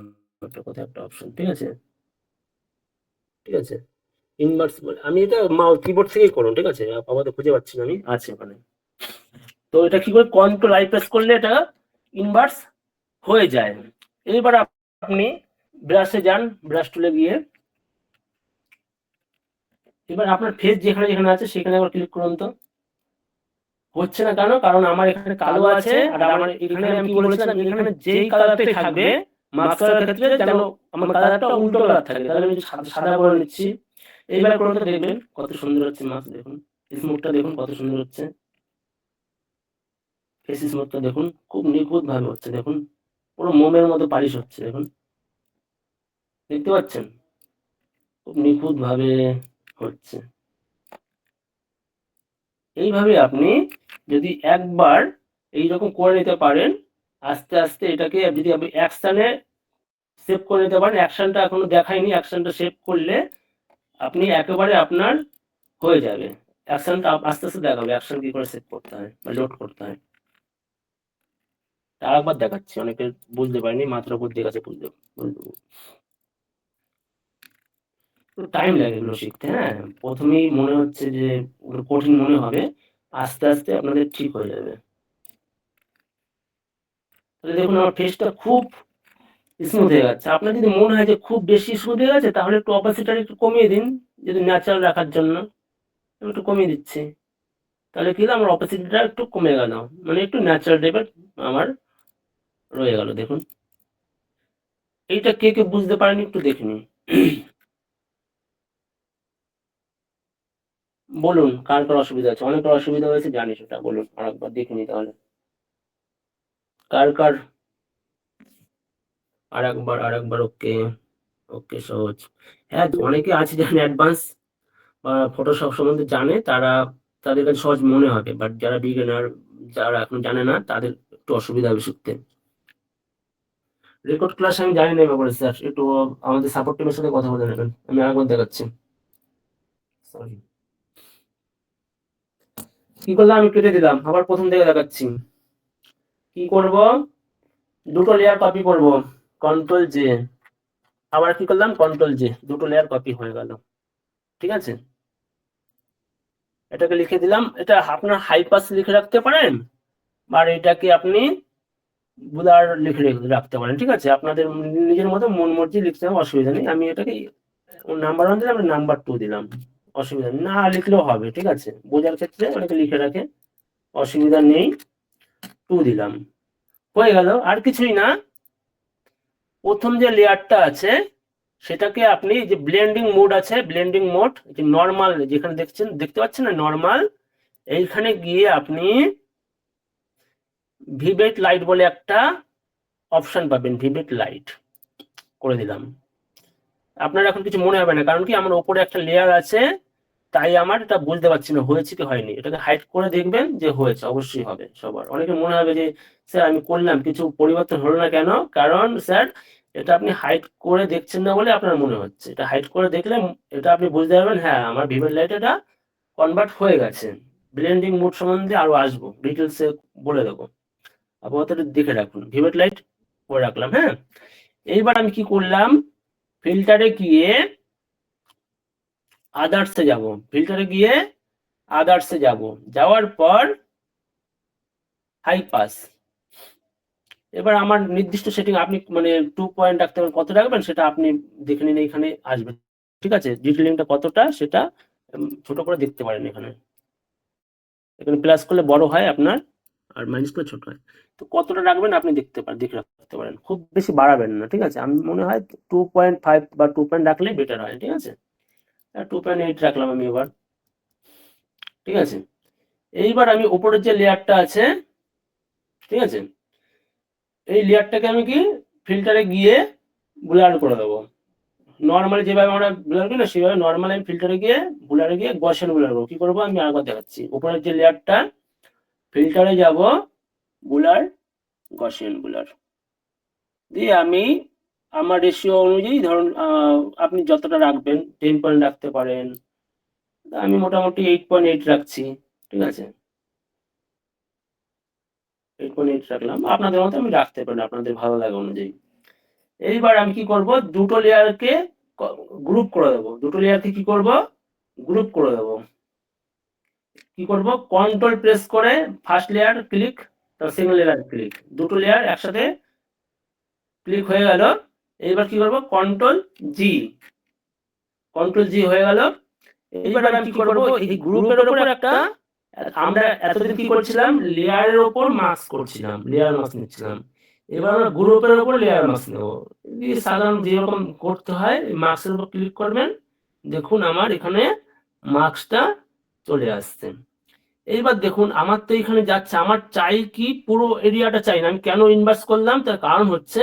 একটা কোথায় একটা অপশন, ঠিক আছে, ঠিক আছে। ইনভার্স বলে আমি এটা মাউস কিবোর্ড থেকেই করুন, ঠিক আছে। আপাতত খুঁজে পাচ্ছি না আমি, আছে ওখানে। তো এটা কি করে, কন্ট্রোল আই প্রেস করলে এটা ইনভার্স হয়ে যায়। এইবার আপনি ব্রাশে যান, ব্রাশ টুলে গিয়ে এবার আপনার ফেস যেখানে যেখানে আছে সেখানে আবার ক্লিক করুন। তো হচ্ছে না কেন, কারণ আমার এখানে কালো আছে, আর আমার এখানে আমি কি বলেছিলাম, এখানে যেই কালারটাই থাকবে মাস্কারার ক্ষেত্রে যেন আমার কালারটা উল্টো কালার থাকে, তাহলে আমি সাদা করে নিচ্ছি। এইবার কোনটা দেখবেন কত সুন্দর হচ্ছে মাস্ক, দেখুন স্মুথটা দেখুন কত সুন্দর হচ্ছে, ফেস স্মুথটা দেখুন খুব নিখুঁত ভাবে হচ্ছে, দেখুন পুরো মোমের মতো পালিশ হচ্ছে, দেখুন দেখতে পাচ্ছেন খুব নিখুঁত ভাবে হচ্ছে। এইভাবে আপনি যদি একবার এইরকম করে নিতে পারেন, আস্তে আস্তে এটাকে যদি আপনি অ্যাকশনে সেভ করে নিতে পারেন, অ্যাকশনটা এখনো দেখাইনি, অ্যাকশনটা সেভ করলে আপনি একেবারে আপনার হয়ে যাবে। অ্যাকশনটা আস্তে আস্তে দেখাবে অ্যাকশন কি করে সেভ করতে হয় বা লোড করতে হয়। আরেকবার দেখাচ্ছি, অনেকে বুঝতে পারেনি, মাত্র বুদ্ধি কাছে বুঝতে টাইম লাগে এগুলো শিখতে, হ্যাঁ। প্রথমেই মনে হচ্ছে যে কঠিন মনে হবে, আস্তে আস্তে আপনাদের ঠিক হয়ে যাবে। তাহলে দেখুন আমার ফেসটা খুব স্মুথ হয়ে যাচ্ছে। আপনার যদি মনে হয় যে খুব বেশি স্মুথ হয়ে গেছে, তাহলে একটু অপাসিটা একটু কমিয়ে দিন, যদি ন্যাচারাল রাখার জন্য আমি একটু কমিয়ে দিচ্ছি। তাহলে কি হলো, আমার অপাসিটিটা একটু কমে গেল, মানে একটু ন্যাচারাল টাইপের আমার রয়ে গেল। দেখুন এইটা কে কে বুঝতে পারেনি একটু দেখে নিন। বলুন কার কার অসুবিধা আছে, অনেকের অসুবিধা হয়েছে জানি, সেটা বলুন আরেকবার দেখে নি তাহলে কার কার। আরেকবার ওকে, ওকে সহজ। হ্যাঁ অনেকে আছে যারা অ্যাডভান্স বা ফটোশপ সম্বন্ধে জানে, তাদের কাছে সহজ মনে হবে, বাট যারা বিগিনার, যারা এখন জানে না, তাদের একটু অসুবিধা হবে শিখতে। রেকর্ড ক্লাস আমি জানি না এই ব্যাপারে স্যার, একটু আমাদের সাপোর্ট টিমের সাথে কথা বলে নেবেন, আমি আরেকবার দেখাচ্ছি। সরি, কি করলাম, আমি কেটে দিলাম, আবার প্রথম থেকে দেখাচ্ছি। কি করব, দুটো লেয়ার কপি করব, কন্ট্রোল জে, আবার কি করলাম, কন্ট্রোল জে, দুটো লেয়ার কপি হয়ে গেল, ঠিক আছে। এটাকে লিখে দিলাম, এটা আপনার হাইপাস লিখে রাখতে পারেন, আর এটাকে আপনি বুলার লিখে রাখতে পারেন, ঠিক আছে। আপনাদের নিজের মতো মন মর্জি লিখতে হবে, অসুবিধা নেই। আমি এটাকে নাম্বার 1 দিলাম, নাম্বার 2 দিলাম, অসুবিধা নেই, না লিখলেও হবে, ঠিক আছে। বোঝার ক্ষেত্রে অনেকে লিখে রাখে, অসুবিধা নেই, 2 দিলাম। হয়ে গেল। আর কিছুই না, প্রথম যে লেয়ারটা আছে সেটাকে আপনি যে ব্লেন্ডিং মোড আছে, ব্লেন্ডিং মোড যে নর্মাল যেখানে দেখতে পাচ্ছেন না নর্মাল, এইখানে গিয়ে আপনি ভিভেট লাইট বলে একটা অপশন পাবেন, ভিভেট লাইট করে দিলাম। আপনার এখন কিছু মনে হবে না, কারণ কি আমার ওপরে একটা লেয়ার আছে, তাই আমার এটা বলতে পারছি না হয়েছে কি হয়নি। এটাকে হাইড করে দেখবেন যে হয়েছে, অবশ্যই হবে। সবার অনেকে মনে হবে যে স্যার আমি করলাম কিছু পরিবর্তন হলো না কেন, কারণ স্যার এটা আপনি হাইড করে দেখছেন না বলে আপনার মনে হচ্ছে। এটা হাইড করে দেখলে এটা আপনি বুঝতে পারবেন, হ্যাঁ আমার ভিভেট লাইট এটা কনভার্ট হয়ে গেছে। ব্লেন্ডিং মোড সম্বন্ধে আরো আসবো, ডিটেলসে বলে দেবো। আপাতত এটা দেখে রাখুন, ভিভেট লাইট করে রাখলাম। হ্যাঁ, এইবার আমি কি করলাম, ফিল্টারে গিয়ে আদার্সে যাব, ফিল্টারে গিয়ে আদার্সে যাব, যাওয়ার পর হাই পাস। এবার আমার নির্দিষ্ট সেটিং আপনি মানে 2 পয়েন্ট রাখতে পারেন, কত রাখবেন সেটা আপনি দেখে নিন, এখানে আসবে। ঠিক আছে, ডিটেলিংটা কতটা সেটা ছোট করে দেখতে পারেন। এখানে এখানে প্লাস করলে বড় হয় আপনার, আর মাইনাস করলে ছোট হয়। তো কতটা রাখবেন আপনি দেখে রাখতে পারেন, খুব বেশি বাড়াবেন না। ঠিক আছে, আমি মনে হয় 2.5 বা 2 পয়েন্ট রাখলে বেটার হয়। ঠিক আছে, 2.8 রাখলাম আমি এবার। ঠিক আছে, এইবার আমি উপরের যে লেয়ারটা আছে, ঠিক আছে, এই লেয়ারটাকে আমি কি ফিল্টারে গিয়ে ব্লার করে দেবো। নর্মালি যেভাবে আমরা ব্লার করি না, সেভাবে নর্মালি আমি ফিল্টারে গিয়ে ব্লারে গিয়ে গসিয়ান ব্লার করবো। কি করবো আমি আরেকবার দেখাচ্ছি। উপরের যে লেয়ারটা, ফিল্টারে যাব, ব্লার, গসিয়ান ব্লার দিয়ে আমি আমার রেশিও অনুযায়ী ধরুন আপনি যতটা রাখবেন, 10 পয়েন্ট রাখতে পারেন, আমি মোটামুটি 8.8 রাখছি। ঠিক আছে, 8.8 রাখলাম, আপনাদের মতো আমি রাখতে পারেন আপনাদের ভালো লাগে অনুযায়ী। এইবার আমি কি করব, দুটো লেয়ারকে গ্রুপ করে দেবো। দুটো লেয়ারকে কি করব, গ্রুপ করে দেবো। কি করব, কন্ট্রোল প্রেস করে ফার্স্ট লেয়ার ক্লিক, তারপর সেকেন্ড লেয়ার ক্লিক, দুটো লেয়ার একসাথে ক্লিক হয়ে গেল। এইবার কি করব, কন্ট্রোল জি, কন্ট্রোল জি হয়ে গেল। এইবার আমি কি করব, এই গ্রুপের উপর একটা, আমরা এতদিন কি করছিলাম, লেয়ারের উপর মাস্ক করছিলাম, লেয়ার মাস্ক নিচ্ছিলাম। এবার আমরা গ্রুপের উপর লেয়ার মাস্ক নেব। সাধারণ যেরকম করতে হয়, মাস্কের উপর ক্লিক করবেন, দেখুন আমার এখানে মাস্কটা চলে আসছে। এইবার দেখুন আমার তো এখানে যাচ্ছে, আমার চাই কি পুরো এরিয়াটা চাই না। আমি কেন ইনভার্স করলাম, তার কারণ হচ্ছে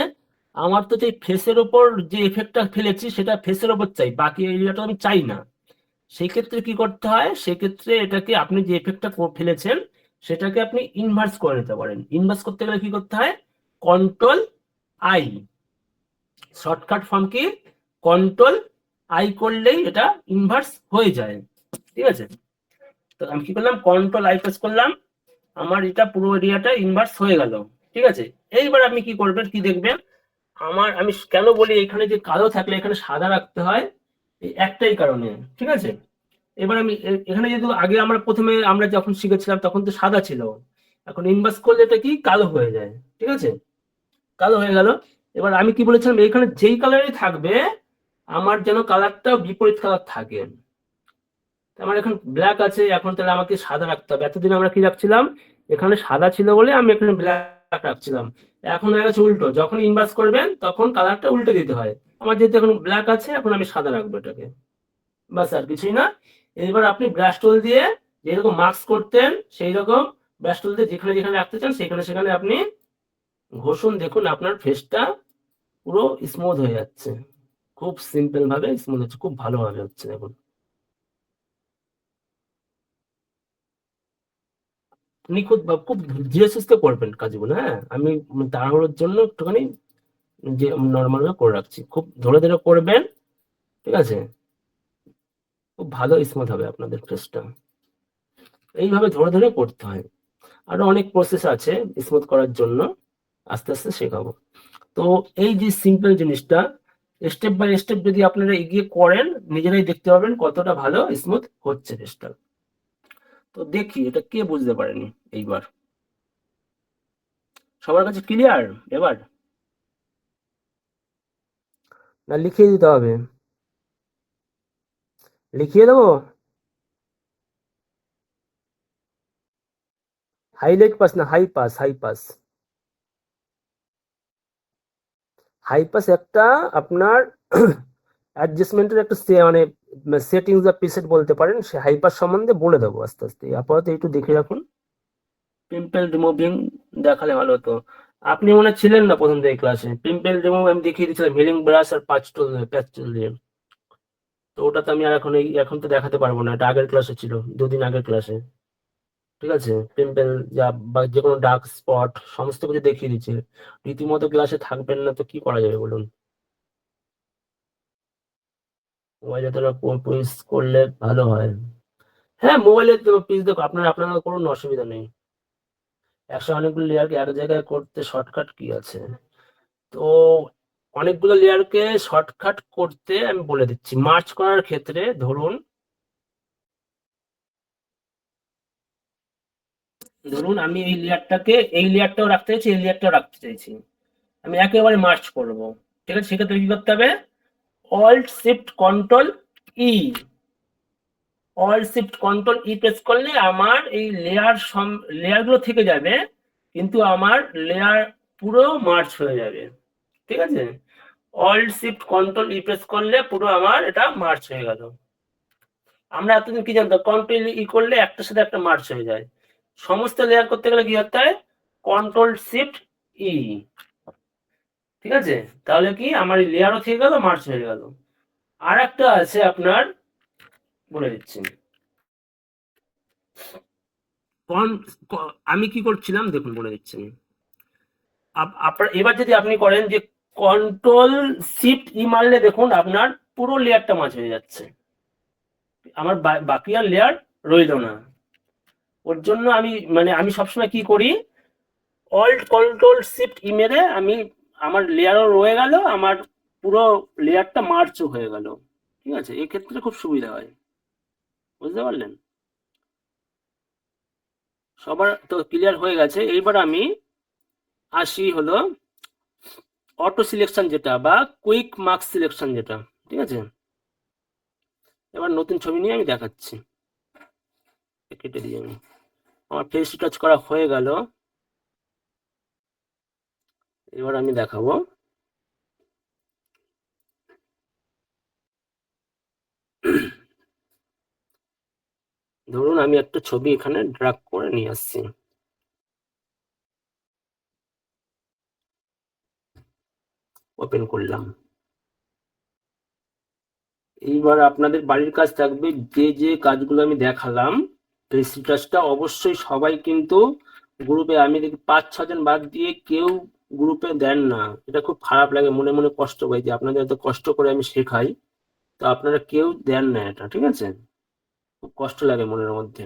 আমার তো যে ফেসের ওপর যে এফেক্টটা ফেলেছি সেটা ফেসের ওপর চাই, বাকি এরিয়াটা আমি চাই না। সেই ক্ষেত্রে কি করতে হয়, সেক্ষেত্রে এটাকে আপনি যে এফেক্টটা ফেলেছেন সেটাকে আপনি ইনভার্স করে নিতে পারেন। ইনভার্স করতে গেলে কি করতে হয়, কন্ট্রোল আই, শর্টকাট ফর্ম কি, কন্ট্রোল আই করলেই এটা ইনভার্স হয়ে যায়। ঠিক আছে, তো আমি কি করলাম, কন্ট্রোল আই প্রেস করলাম, আমার এটা পুরো এরিয়াটা ইনভার্স হয়ে গেল। ঠিক আছে, এইবার আপনি কি করবেন, কি দেখবেন, আমি কেন বলি এখানে যে কালো থাকলে এখানে সাদা রাখতে হয়, এই একটাই কারণে। ঠিক আছে, এবার আমি এখানে যেহেতু আগে প্রথমে আমরা যখন শিখেছিলাম তখন তো সাদা ছিল, এখন ইনভার্স করলে এটা কি কালো হয়ে যায়। ঠিক আছে, কালো হয়ে গেল। এবার আমি কি বলেছিলাম, এখানে যেই কালারই থাকবে আমার যেন কালারটা বিপরীত কালার থাকে। আমার এখন ব্ল্যাক আছে, এখন তাহলে আমাকে সাদা রাখতে হবে। এতদিন আমরা কি রাখছিলাম, এখানে সাদা ছিল বলে আমি এখানে ব্ল্যাক রাখছিলাম। এখন হয়ে গেছে উল্টো, যখন ইনভার্স করবেন তখন কালারটা উল্টে দিতে হয়। আমার যেহেতু এখন ব্ল্যাক আছে, এখন আমি সাদা রাখবো এটাকে, বাস আর কিছুই না। এবার আপনি ব্রাশ টুল দিয়ে যেরকম মাস্ক করতেন সেই রকম ব্রাশ টুল দিয়ে যেখানে যেখানে রাখতে চান সেখানে সেখানে আপনি ঘষুন। দেখুন আপনার ফেসটা পুরো স্মুথ হয়ে যাচ্ছে, খুব সিম্পল ভাবে স্মুথ হচ্ছে, খুব ভালোভাবে হচ্ছে। দেখুন নিখুঁত বা খুব ধীরে সুস্থে করবেন কাজগুলো। হ্যাঁ, আমি তাড়াহুড়োর জন্য একটুখানি যে নর্মাল ভাবে করে রাখছি, খুব ধরে ধরে করবেন। ঠিক আছে, খুব ভালো স্মুথ হবে আপনাদের ফেসটা। এইভাবে ধরে ধরে করতে হয়। আরো অনেক প্রসেস আছে স্মুথ করার জন্য, আস্তে আস্তে শেখাবো। তো এই যে সিম্পল জিনিসটা স্টেপ বাই স্টেপ যদি আপনারা এগিয়ে করেন, নিজেরাই দেখতে পাবেন কতটা ভালো স্মুথ হচ্ছে ফেসটা। তো দেখি এটা কে বুঝতে পারেনি এইবার, সবার কাছে ক্লিয়ার এবার, না লিখিয়ে দিতে হবে, লিখিয়ে দেবো। হাইলাইট পাস না high pass, high pass. High-pass একটা আপনার অ্যাডজাস্টমেন্টের একটা মানে সেটিংস বা প্রিসেট বলতে পারেন, সে হাইপাস সম্বন্ধে বলে দেবো আস্তে আস্তে। আপাতত একটু দেখে রাখুন। পিম্পল রিমুভিং দেখালে ভালো হতো। আপনি মনে হয় ছিলেন না প্রথম থেকে ক্লাসে। পিম্পল রিমুভ আমি দেখিয়ে দিয়েছিলাম হিলিং ব্রাশ আর প্যাচ টুল দিয়ে। তো ওটা তো আমি আর এখন তো দেখাতে পারবো না, এটা আগের ক্লাসে ছিল, 2 দিন আগের ক্লাসে। ঠিক আছে, পিম্পল যা বা যে কোনো ডার্ক স্পট সমস্ত কিছু দেখিয়ে দিচ্ছে। রীতিমতো ক্লাসে থাকবেন না তো কি করা যাবে বলুন? মোবাইলে তো পিস করলে ভালো হয়। হ্যাঁ, মোবাইলে তো পিস দেখো, আপনারা করুন, অসুবিধা নেই। অনেকগুলো লেয়ারকে এক জায়গায় করতে শর্টকাট কি আছে? তো অনেকগুলো লেয়ারকে শর্টকাট করতে আমি বলে দিচ্ছি। মার্চ করার ক্ষেত্রে ধরুন ধরুন আমি এই লেয়ারটাও রাখতে চাইছি, এই লেয়ারটাও রাখতে চাইছি। আমি একেবারে মার্চ করব। ঠিক আছে, সেক্ষেত্রে কি করতে হবে? Alt shift control E. Alt shift control E press করলে আমার এই লেয়ারগুলো থেকে যাবে, কিন্তু আমার লেয়ার পুরো মার্চ হয়ে যাবে। ঠিক আছে, alt shift control E press করলে পুরো আমার এটা মার্চ হয়ে গেল। আমরা এতদিন কি জানতাম, কন্ট্রোল ই করলে একটার সাথে একটা মার্চ হয়ে যায়। সমস্ত লেয়ার করতে গেলে কি করতে হয়? কন্ট্রোল শিফট ই। ঠিক আছে, তাহলে কি আমার লেয়ারও থেকে গেল, মার্চ হয়ে গেল। আর একটা আছে আপনার, বলে দিচ্ছি। আমি কি করছিলাম দেখুন, বলে দিচ্ছি। আপনার এবার যদি আপনি করেন যে কন্ট্রোল শিফট ই মারলে দেখুন আপনার পুরো লেয়ারটা মাঝ হয়ে যাচ্ছে, আমার বাকি আর লেয়ার রইল না। ওর জন্য আমি সবসময় কি করি, অল্ট কন্ট্রোল শিফট ই মেরে আমি আমার লেয়ারও রয়ে গেল, আমার পুরো লেয়ারটা মার্চও হয়ে গেল। ঠিক আছে, এক্ষেত্রে খুব সুবিধা হয়। বুঝতে পারলেন? সবার তো ক্লিয়ার হয়ে গেছে। এইবার আমি আসি হলো অটো সিলেকশন যেটা বা কুইক মার্ক সিলেকশন যেটা। ঠিক আছে, এবার নতুন ছবি নিয়ে আমি দেখাচ্ছি। কেটে দিই আমি। আমার ফেস টাচ করা হয়ে গেল। এবার আমি দেখাবো। ধরুন আমি একটা ছবি এখানে ড্রাগ করে নিয়ে আসছি, ওপেন করলাম। এইবার আপনাদের বাড়ির কাজ থাকবে, যে যে কাজগুলো আমি দেখালাম ফেস টাচটা অবশ্যই সবাই কিন্তু গ্রুপে, আমি দেখি 5-6 জন বাদ দিয়ে কেউ গ্রুপে দেন না। এটা খুব খারাপ লাগে, মনে মনে কষ্ট পাই যে আপনাদের এত কষ্ট করে আমি শেখাই, তো আপনারা কেউ দেন না এটা। ঠিক আছে, খুব কষ্ট লাগে মনের মধ্যে।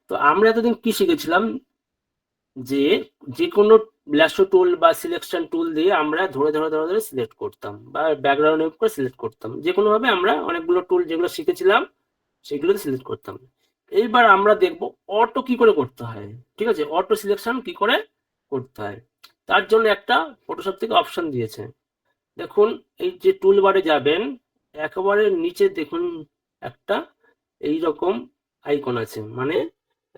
তো আমরা এতদিন কি শিখেছিলাম, যে যে কোনো ল্যাসো টুল বা সিলেকশন টুল দিয়ে আমরা ধরে ধরে ধরে ধরে সিলেক্ট করতাম, বা ব্যাকগ্রাউন্ড করে সিলেক্ট করতাম, যে কোনো ভাবে আমরা অনেকগুলো টুল যেগুলো শিখেছিলাম সেগুলো সিলেক্ট করতাম। এইবার আমরা দেখব অটো কি করে করতে হয়। ঠিক আছে, অটো সিলেকশন কি করে করতে হয়, তার জন্য একটা ফটোশপ থেকে অপশন দিয়েছে। দেখুন, এই যে টুল বারে যাবেন, একেবারে নিচে দেখুন একটা এই রকম আইকন আছে, মানে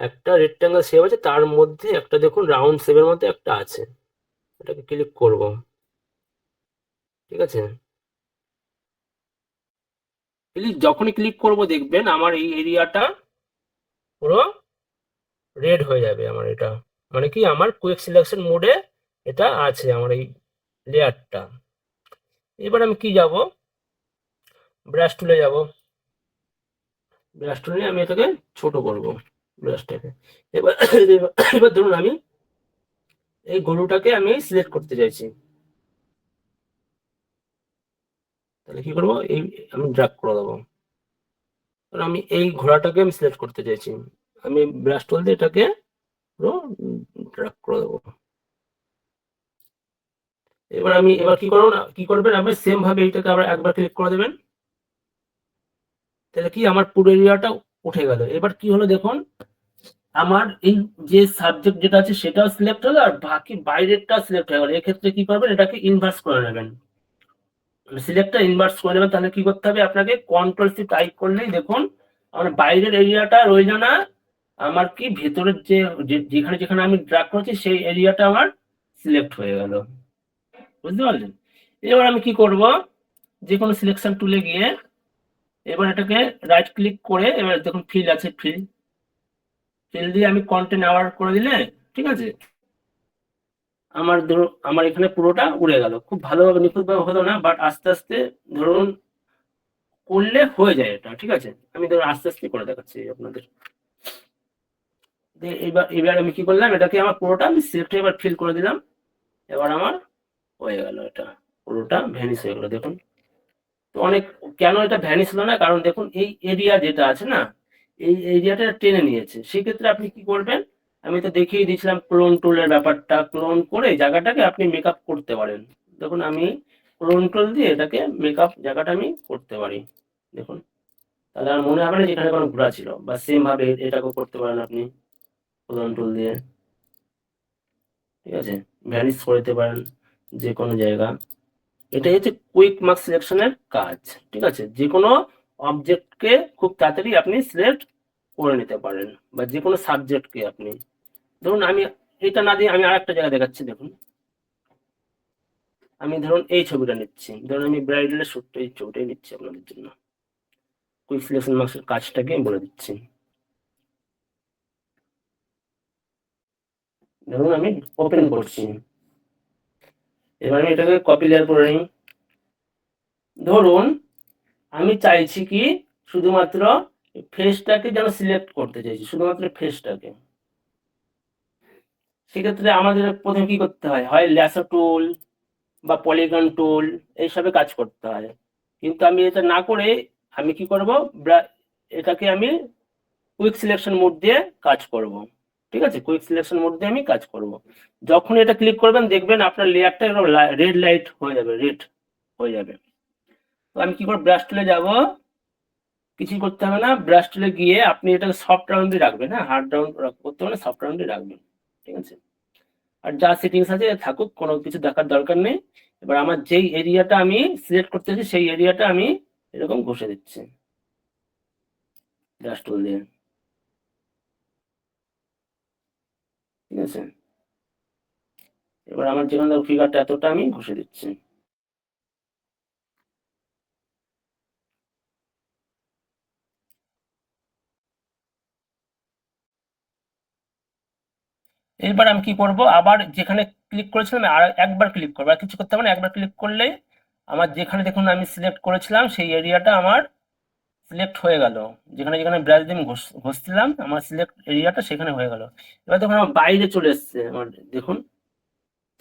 একটা রেক্ট্যাঙ্গেল শেপ আছে, তার মধ্যে একটা দেখুন রাউন্ড শেপের মধ্যে একটা আছে, এটাকে ক্লিক করব। ঠিক আছে, যখনই ক্লিক করব দেখবেন আমার এই এরিয়াটা পুরো রেড হয়ে যাবে। আমার এটা মানে কি, আমার কুইক সিলেকশন মোডে এটা আছে আমার এই লেয়ারটা। এবার আমি কি যাব, ব্রাশ টুলে যাব। ব্রাশ টুল নিয়ে আমি এটাকে ছোট করব, ব্রাশটাকে। এবার এবার ধরুন আমি এই গরুটাকে আমি সিলেক্ট করতে চাইছি, তাহলে কি করব, এই আমি ড্র্যাগ করে দেবো। আমি এই ঘোড়াটাকে আমি সিলেক্ট করতে চাইছি, আমি ব্রাশ টুল দিয়ে এটাকে পুরো ড্র্যাগ করে দেবো। এবার কি করবেন, আপনি সেম ভাবে এইটাকে আবার একবার ক্লিক করে দেবেন, তাহলে কি আমার পুরো এরিয়াটা উঠে গেল। এবার কি হলো দেখুন, আমার এই যে সাবজেক্ট যেটা আছে সেটাও সিলেক্ট হলো, আর বাকি বাইরেরটা সিলেক্ট হয়ে গেল। এক্ষেত্রে কি করবেন, এটাকে ইনভার্স করে নেবেন, সিলেক্টটা ইনভার্স করে নেবেন। তাহলে কি করতে হবে আপনাকে, কন্ট্রোল শিফট আই করলেই দেখুন আমার বাইরের এরিয়াটা রইল না, আমার কি ভেতরের যেখানে যেখানে আমি ড্র্যাগ করছি সেই এরিয়াটা আমার সিলেক্ট হয়ে গেল। বুঝতে পারলেন? এবার আমি কি করব, যে কোনো সিলেকশন টুলে গিয়ে এবার এটাকে রাইট ক্লিক করে এবার দেখুন ফিল আছে, ফিল দিয়ে আমি কন্টেন্ট আওয়ার করে দিলে ঠিক আছে, আমার ধরুন আমার এখানে পুরোটা উড়ে গেল। খুব ভালোভাবে নিখুঁতভাবে হলো না, বাট আস্তে আস্তে ধরুন করলে হয়ে যায় এটা, ঠিক আছে। আমি ধরুন আস্তে আস্তে করে দেখাচ্ছি আপনাদের। এবার এবার আমি কি করলাম, এটাকে আমার পুরোটা আমি সিলেক্ট এবার ফিল করে দিলাম। এবার আমার হয়ে গেল, এটা পুরোটা ভ্যানিশ হয়ে গেল দেখুন। তো অনেক, কেন এটা ভ্যানিশ হলো না, কারণ দেখুন এই এরিয়া যেটা আছে না, এই এরিয়াটা টেনে নিয়েছে। সেক্ষেত্রে আপনি কি করবেন, আমি তো দেখিয়ে দিয়েছিলাম ক্লোন টুলের ব্যাপারটা, ক্লোন করে জায়গাটাকে আপনি মেকআপ করতে পারেন। দেখুন আমি ক্লোন টুল দিয়ে এটাকে মেকআপ জায়গাটা আমি করতে পারি দেখুন। তাহলে আর মনে হবে না যে এখানে কোনো ঘোরা ছিল। বা সেম ভাবে এটাকেও করতে পারেন আপনি ক্লোন টুল দিয়ে, ঠিক আছে, ভ্যানিশ করে দিতে পারেন যে কোনো জায়গা। এটাই হচ্ছে কুইক মার্ক সিলেকশনের কাজ, ঠিক আছে। যে কোনো অবজেক্টকে খুব তাড়াতাড়ি আপনি সিলেক্ট করে নিতে পারেন, বা যে কোনো সাবজেক্টকে আপনি, ধরুন আমি এটা না দিয়ে আমি আরেকটা জায়গা দেখাচ্ছি দেখুন। আমি ধরুন এই ছবিটা নিচ্ছি, ধরুন আমি ব্রাইডালের শ্যুটটা এই ছবিটাই নিচ্ছি আপনাদের জন্য। কুইক সিলেকশন মার্কসের কাজটাকে আমি বলে দিচ্ছি। ধরুন আমি ওপেন করছি, এবার আমি এটাকে কপি লেয়ার করে নিই। ধরুন আমি চাইছি কি শুধুমাত্র ফেসটাকে যেন সিলেক্ট করতে চাইছি, শুধুমাত্র ফেসটাকে। সেক্ষেত্রে আমাদের প্রথমে কি করতে হয়, হয় ল্যাসো টুল বা পলিগন টুল এইসবে কাজ করতে হয়। কিন্তু আমি এটা না করে আমি কি করব, এটাকে আমি কুইক সিলেকশন মোড দিয়ে কাজ করব, ঠিক আছে। কুইক সিলেকশন মোড দিয়ে আমি কাজ করব। যখন এটা ক্লিক করবেন দেখবেন আপনার লেয়ারটা রেড লাইট হয়ে যাবে, রেড হয়ে যাবে। তো আমি কি করব, ব্রাশ টুলে যাব, কিছুই করতে হবে না। ব্রাশ টুলে গিয়ে আপনি এটাকে সফট রাউন্ডে রাখবেন, হ্যাঁ, হার্ড রাউন্ড করতে হবে না, সফট রাউন্ডে রাখবেন, ঠিক আছে। আর যা সেটিংস আছে থাকুক, কোনো কিছু দেখার দরকার নেই। এবার আমার যেই এরিয়াটা আমি সিলেক্ট করতেছি সেই এরিয়াটা আমি এরকম ঘষে দিচ্ছি ব্রাশ টুল দিয়ে, ঠিক আছে। এবার আমার যেখানে ফিগারটা এতটা আমি ঘষে দিচ্ছি। এরপর আমি কি করব, আবার যেখানে ক্লিক করেছিলাম আর একবার ক্লিক করবো, আর কিছু করতে হবে না। একবার ক্লিক করলেই আমার যেখানে দেখুন আমি সিলেক্ট করেছিলাম সেই এরিয়াটা আমার সিলেক্ট হয়ে গেল। যেখানে যেখানে ব্রাশ দিয়ে আমি ঘষছিলাম আমার সিলেক্ট এরিয়াটা সেখানে হয়ে গেল। এবার দেখুন আমার বাইরে চলে এসছে আমার, দেখুন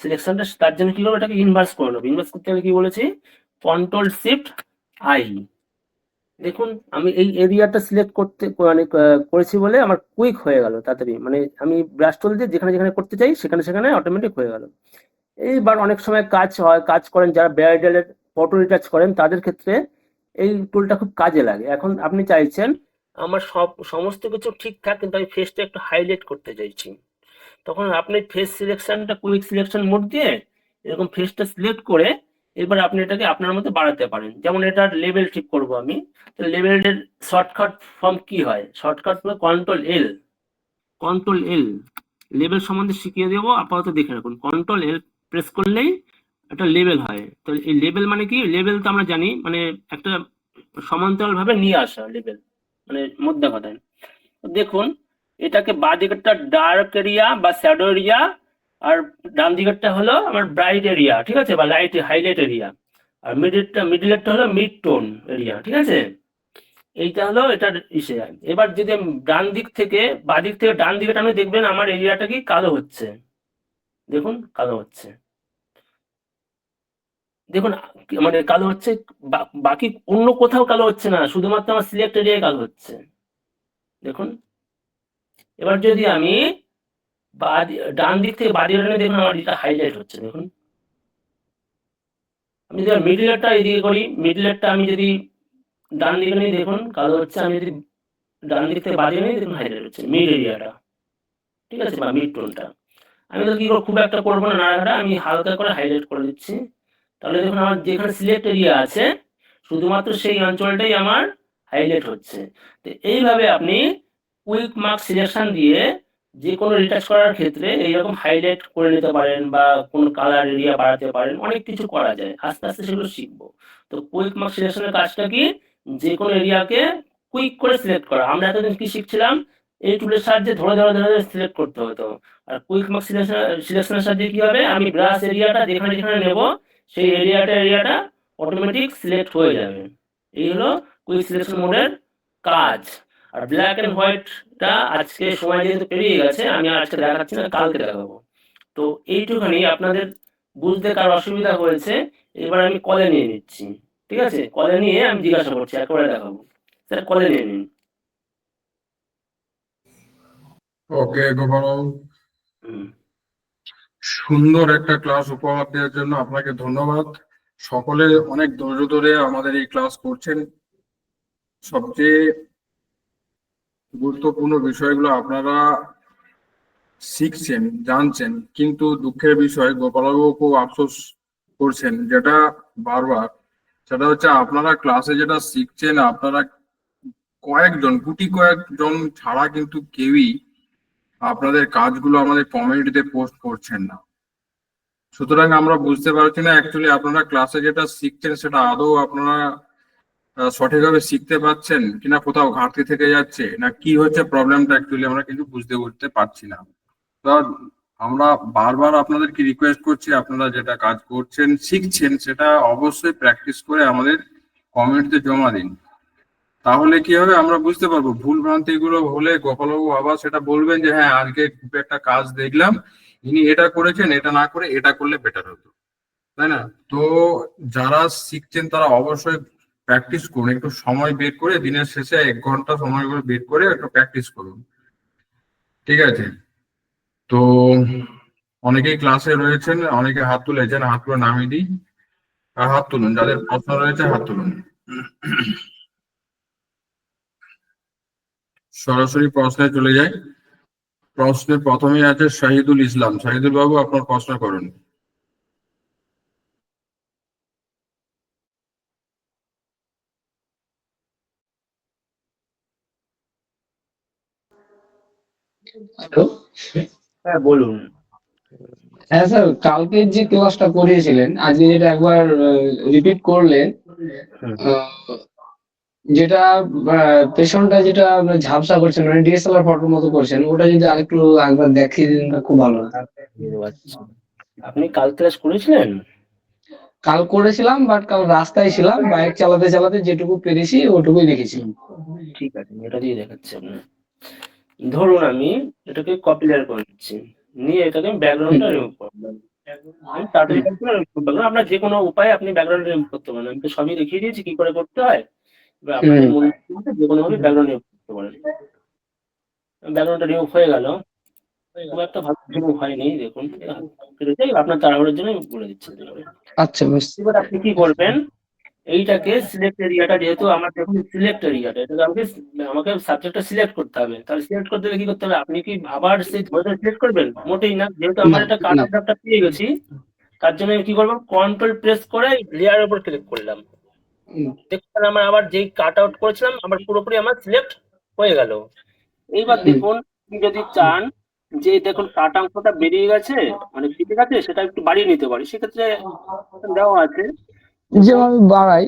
সিলেকশনটা। তার জন্য কি করবো, এটাকে ইনভার্স করে নেবো। ইনভার্স করতে গেলে কি বলেছি, কন্ট্রোল শিফট আই। দেখুন আমি এই এরিয়াটা সিলেক্ট করতে মানে করেছি বলে আমার কুইক হয়ে গেল তাড়াতাড়ি, মানে আমি ব্রাশ টুল দিয়ে যেখানে যেখানে করতে চাই সেখানে সেখানে অটোমেটিক হয়ে গেল। এইবার অনেক সময় কাজ হয়, কাজ করেন যারা ব্রাইডালের ফটো রিটাচ করেন তাদের ক্ষেত্রে এই টুলটা খুব কাজে লাগে। এখন আপনি চাইছেন আমার সমস্ত কিছু ঠিকঠাক, কিন্তু আমি ফেসটা একটু হাইলাইট করতে চাইছি, তখন আপনি ফেস সিলেকশনটা কুইক সিলেকশন মোড দিয়ে এরকম ফেসটা সিলেক্ট করে এবার আপনি এটাকে আপনার মতো বাড়াতে পারেন। যেমন এটার লেভেল ঠিক করব আমি, তো লেভেলের শর্টকাট ফর্ম কি হয়, শর্টকাট হলো কন্ট্রোল এল। কন্ট্রোল এল লেভেল সম্বন্ধে শিখিয়ে দেবো, আপাতত দেখে রাখুন। কন্ট্রোল এল প্রেস করলেই একটা লেভেল হয়। তো এই লেভেল মানে কি, লেভেল তো আমরা জানি মানে একটা সমান্তরাল ভাবে নিয়ে আসা লেভেল, মানে মধ্যে কথায়। দেখুন এটাকে বাঁ দিকেরটা ডার্ক এরিয়া বা শ্যাডো এরিয়া, আর ডান দিকেরটা হলো আমার ব্রাইট এরিয়া, ঠিক আছে, বা লাইট হাইলাইট এরিয়া। আর মিডিলেরটা হলো মিড টোন এরিয়া, ঠিক আছে। এইটা হলো এটার ইসে। এবার যদি আমি ডান দিক থেকে বাঁ দিক থেকে ডান দিকে টানি দেখবেন আমার এরিয়াটা কি কালো হচ্ছে, দেখুন কালো হচ্ছে, দেখুন মানে কালো হচ্ছে। বাকি অন্য কোথাও কালো হচ্ছে না, শুধুমাত্র আমার সিলেক্ট এরিয়ায় কালো হচ্ছে, দেখুন। এবার যদি আমি ডান দিক থেকে বাঁ দিকে টানি দেখুন আমার এটা হাইলাইট হচ্ছে, দেখুন। আমি যদি মিডিলেরটা এদিকে করি, মিডিলেরটা আমি যদি ডান দিকে নিয়ে দেখুন কালো হচ্ছে, আমি যদি ডান দিক থেকে বাঁ দিকে নিয়ে দেখুন হাইলাইট হচ্ছে মিড এরিয়াটা, ঠিক আছে, বা মিড টোনটা। আমি তো কি করবো, খুব একটা করবো না নাড়াঘাটা, আমি হালকা করে হাইলাইট করে দিচ্ছি। তাহলে দেখুন আমার যেখানে সিলেক্ট এরিয়া আছে শুধুমাত্র সেই অঞ্চলটাই আমার হাইলাইট হচ্ছে। তো এইভাবে আপনি কুইক মার্ক সিলেকশন দিয়ে যে কোনো রিটাচ করার ক্ষেত্রে এইরকম হাইলাইট করে নিতে পারেন বা কোনো কালার এরিয়া বাড়াতে পারেন, অনেক কিছু করা যায়। আস্তে আস্তে সেগুলো শিখবো। তো কুইক মার্ক সিলেকশনের কাজটা কি? যে কোনো এরিয়াকে কুইক করে সিলেক্ট করা। আমরা এতদিন কি শিখছিলাম? এই টুলের সাহায্যে ধরে সিলেক্ট করতে হতো। আর কুইক মার্ক সিলেকশনের সাহায্যে কি হবে? আমি ব্রাশ এরিয়াটা যেখানে নেব, সেই এরিয়াটা অটোমেটিক সিলেক্ট হয়ে যাবে। এই হলো কুইক সিলেকশন মোডের কাজ। আর ব্ল্যাক এন্ড হোয়াইটটা আজকে সময় যেহেতু পেরিয়ে গেছে, আমি আর আজকে দেখাচ্ছি না, কালকে দেখাবো। তো এইটুখানি আপনাদের বুঝতে কার অসুবিধা হয়েছে, এবার আমি কলে নিয়ে নিচ্ছি। ঠিক আছে? কলে নিয়ে আমি জিজ্ঞাসা করছি, একেবারে দেখাবো। স্যার কলে নিয়ে নিন। ওকে গোপালবাবু, হুম। সুন্দর একটা ক্লাস উপহার দেওয়ার জন্য আপনাকে ধন্যবাদ। সকলে অনেক ধৈর্য ধরে আমাদের এই ক্লাস করছেন। সবচেয়ে গুরুত্বপূর্ণ বিষয়গুলো আপনারা শিখছেন, জানছেন, কিন্তু দুঃখের বিষয় গোপালবাবু খুব আফসোস করছেন যেটা বারবার, সেটা হচ্ছে আপনারা ক্লাসে যেটা শিখছেন, আপনারা গুটি কয়েকজন ছাড়া কিন্তু কেউই আপনাদের কাজগুলো আমাদের কমিউনিটিতে পোস্ট করছেন না। সুতরাং আমরা বুঝতে পারছি না অ্যাকচুয়ালি আপনারা ক্লাসে যেটা শিখছেন সেটা আদৌ আপনারা সঠিকভাবে শিখতে পারছেন কিনা, কোথাও ঘাটতি থেকে যাচ্ছে না কি হচ্ছে প্রবলেমটা, অ্যাকচুয়ালি আমরা কিন্তু বুঝতে উঠতে পারছি না। তো আমরা বারবার আপনাদেরকে রিকোয়েস্ট করছি, আপনারা যেটা কাজ করছেন শিখছেন সেটা অবশ্যই প্র্যাকটিস করে আমাদের কমিউনিটিতে জমা দিন। তাহলে কি হবে, আমরা বুঝতে পারবো। ভুল ভ্রান্তি গুলো হলে গোপালবাবু আবার সেটা বলবেন যে হ্যাঁ আজকে গ্রুপে একটা কাজ দেখলাম, ইনি এটা করেছেন, এটা না করে এটা করলে বেটার হতো, তাই না? তো যারা শিখছেন তারা অবশ্যই প্র্যাকটিস করুন, একটু সময় বের করে দিনের শেষে 1 ঘন্টা সময় করে বের করে একটু প্র্যাকটিস করুন, ঠিক আছে? তো অনেকেই ক্লাসে রয়েছেন, অনেকে হাত তুলেছেন, হাতগুলো নামিয়ে দিই। আর হাত তুলুন, যাদের প্রশ্ন রয়েছে হাত তুলুন। সরাসরি প্রশ্নে চলে যাই। প্রশ্নে প্রথমেই আছে শাহিদুল ইসলাম। শাহিদুল বাবু, আপনার প্রশ্ন করুন। হ্যালো। হ্যাঁ, বলুন। হ্যাঁ স্যার, কালকে যে ক্লাসটা করিয়েছিলেন আজকে যেটা একবার রিপিট করলেন, হুম। আহ, যেটা পেছনটা যেটা ঝাপসা করছেন মানে ডিএসএলআর ফটোর মতো করছেন, ওটা যদি আরেকটু একবার দেখিয়ে দিন তাহলে খুব ভালো হতো। আচ্ছা, আপনি কাল ক্লাস করেছিলেন? কাল করেছিলাম, বাট কাল রাস্তায় ছিলাম, বাইক চালাতে চালাতে যেটুকু পেরেছি ওটুকুই দেখেছি। ঠিক আছে, আমি এটা দিয়ে দেখাচ্ছি আপনার। ধরুন আমি এটাকে কপি লেয়ার করে নিচ্ছি, নিয়ে এটাকে ব্যাকগ্রাউন্ডটা রিমুভ করলাম। আমি তাড়াতাড়ি করতে পারবো, আপনার যে কোনো উপায়ে আপনি ব্যাকগ্রাউন্ড রিমুভ করতে পারেন। আমি তো সবই দেখিয়ে দিয়েছি কি করে করতে হয়। এবার আপনাদের মনে যে কোনো ভাবে ব্যাকগ্রাউন্ড রিমুভ করতে পারেন। ব্যাকগ্রাউন্ডটা রিমুভ হয়ে গেল, খুব একটা ভালো রিমুভ হয়নি, দেখুন আপনার তাড়াহুড়োর জন্য আমি বলে দিচ্ছি। আচ্ছা বেশ। এবার আপনি কি করবেন, এইটাকে সিলেক্ট এরিয়াটা, যেহেতু আমার দেখুন সিলেক্ট এরিয়াটা, এটাকে আমাকে সাবজেক্টটা সিলেক্ট করতে হবে। তাহলে সিলেক্ট করতে হলে কি করতে হবে, আপনি কি আবার সেই ধরে সিলেক্ট করবেন? মোটেই না, যেহেতু না আমার একটা কাট না। আউটটা পেয়ে গেছি, তার জন্য আমি কি করবো, কন্ট্রোল প্রেস করে লেয়ারের উপর ক্লিক করলাম। দেখুন আমার আবার যেই কাট আউট করেছিলাম আমার পুরোপুরি আমার সিলেক্ট হয়ে গেল। এইবার দেখুন, আপনি যদি চান যে দেখুন কাটা অংশটা বেরিয়ে গেছে, মানে ঠিক আছে, সেটা একটু বাড়িয়ে নিতে পারি, সেক্ষেত্রে দেওয়া আছে। যেভাবে বাড়াই।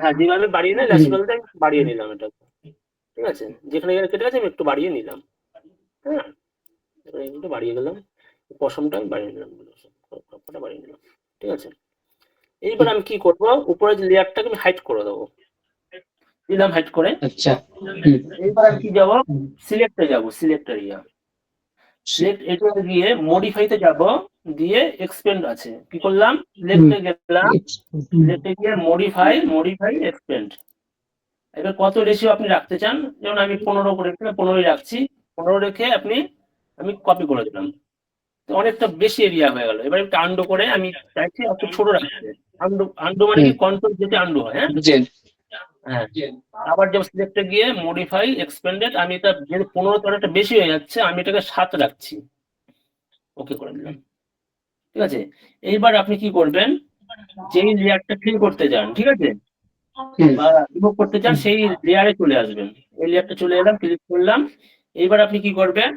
হ্যাঁ, যেভাবে বাড়িয়ে নেয় ন্যাচারালটা বাড়িয়ে নিলাম এটা। ঠিক আছে, যেখানে যেখানে কেটে গেছে আমি একটু বাড়িয়ে নিলাম। হ্যাঁ, এবার একটু বাড়িয়ে গেলাম, পশমটা আমি বাড়িয়ে নিলাম, সবকটা বাড়িয়ে নিলাম। ঠিক আছে, এইবার আমি কি করব, উপরে যে লেয়ারটাকে আমি হাইড করে দেবো, দিলাম হাইড করে। আচ্ছা। এইবার আমি কি যাবো, সিলেক্টে যাবো, সিলেক্ট এরিয়া, সিলেক্ট এরিয়া গিয়ে মডিফাইতে যাব, দিয়ে এক্সপেন্ড আছে, কি করলাম, সিলেক্টে গেলাম, সিলেক্টে গিয়ে মডিফাই এক্সপেন্ড। এবার কত রেশিও আপনি রাখতে চান, যেমন আমি 15 করে 15 রাখছি। 15 রেখে আমি কপি করে দিলাম, তো অনেকটা বেশি এরিয়া হয়ে গেল। এবার একটু আন্ডু করে আমি চাইছি একটু ছোট রাখতে। আন্ডু মানে কি, কন্ট্রোল যেতে আন্ডু হয়। হ্যাঁ, আবার যেমন সিলেক্টে গিয়ে মডিফাই এক্সপেন্ডেড, আমি এটা যেহেতু 15 তো অনেকটা বেশি হয়ে যাচ্ছে, আমি এটাকে 7 রাখছি, ওকে করে দিলাম। ঠিক আছে, এইবার আপনি কি করবেন, যেই লেয়ারটা ফিল করতে চান, ঠিক আছে, বা রিমুভ করতে চান, সেই লেয়ারে চলে আসবেন। এই লেয়ারটা চলে এলাম, ক্লিক করলাম। এইবার আপনি কি করবেন,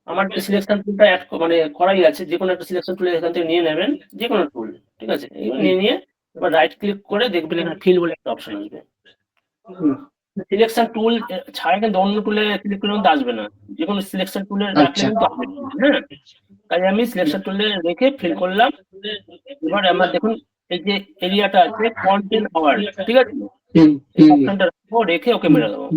আমার যে সিলেকশন টুলটা অ্যাড মানে করাই আছে, যে কোনো একটা সিলেকশন টুল এখান থেকে নিয়ে নেবেন, যে কোনো টুল, ঠিক আছে? এবার নিয়ে এবার রাইট ক্লিক করে দেখবেন এখানে ফিল বলে একটা অপশন আসবে। সিলেকশন টুল ছাড়া কিন্তু অন্য টুলে ক্লিক করলে কিন্তু আসবে না, যে কোনো সিলেকশন টুলে রাখলে আচ্ছা। কিন্তু আসবে। হ্যাঁ, তাই আমি সিলেকশন টুলে রেখে ফিল করলাম। এবার আমার দেখুন এই যে এরিয়াটা আছে কন্টেন্ট আওয়ার, ঠিক আছে? হুম এই হুম অপশনটা রাখবো, রেখে ওকে মেরে দেবো।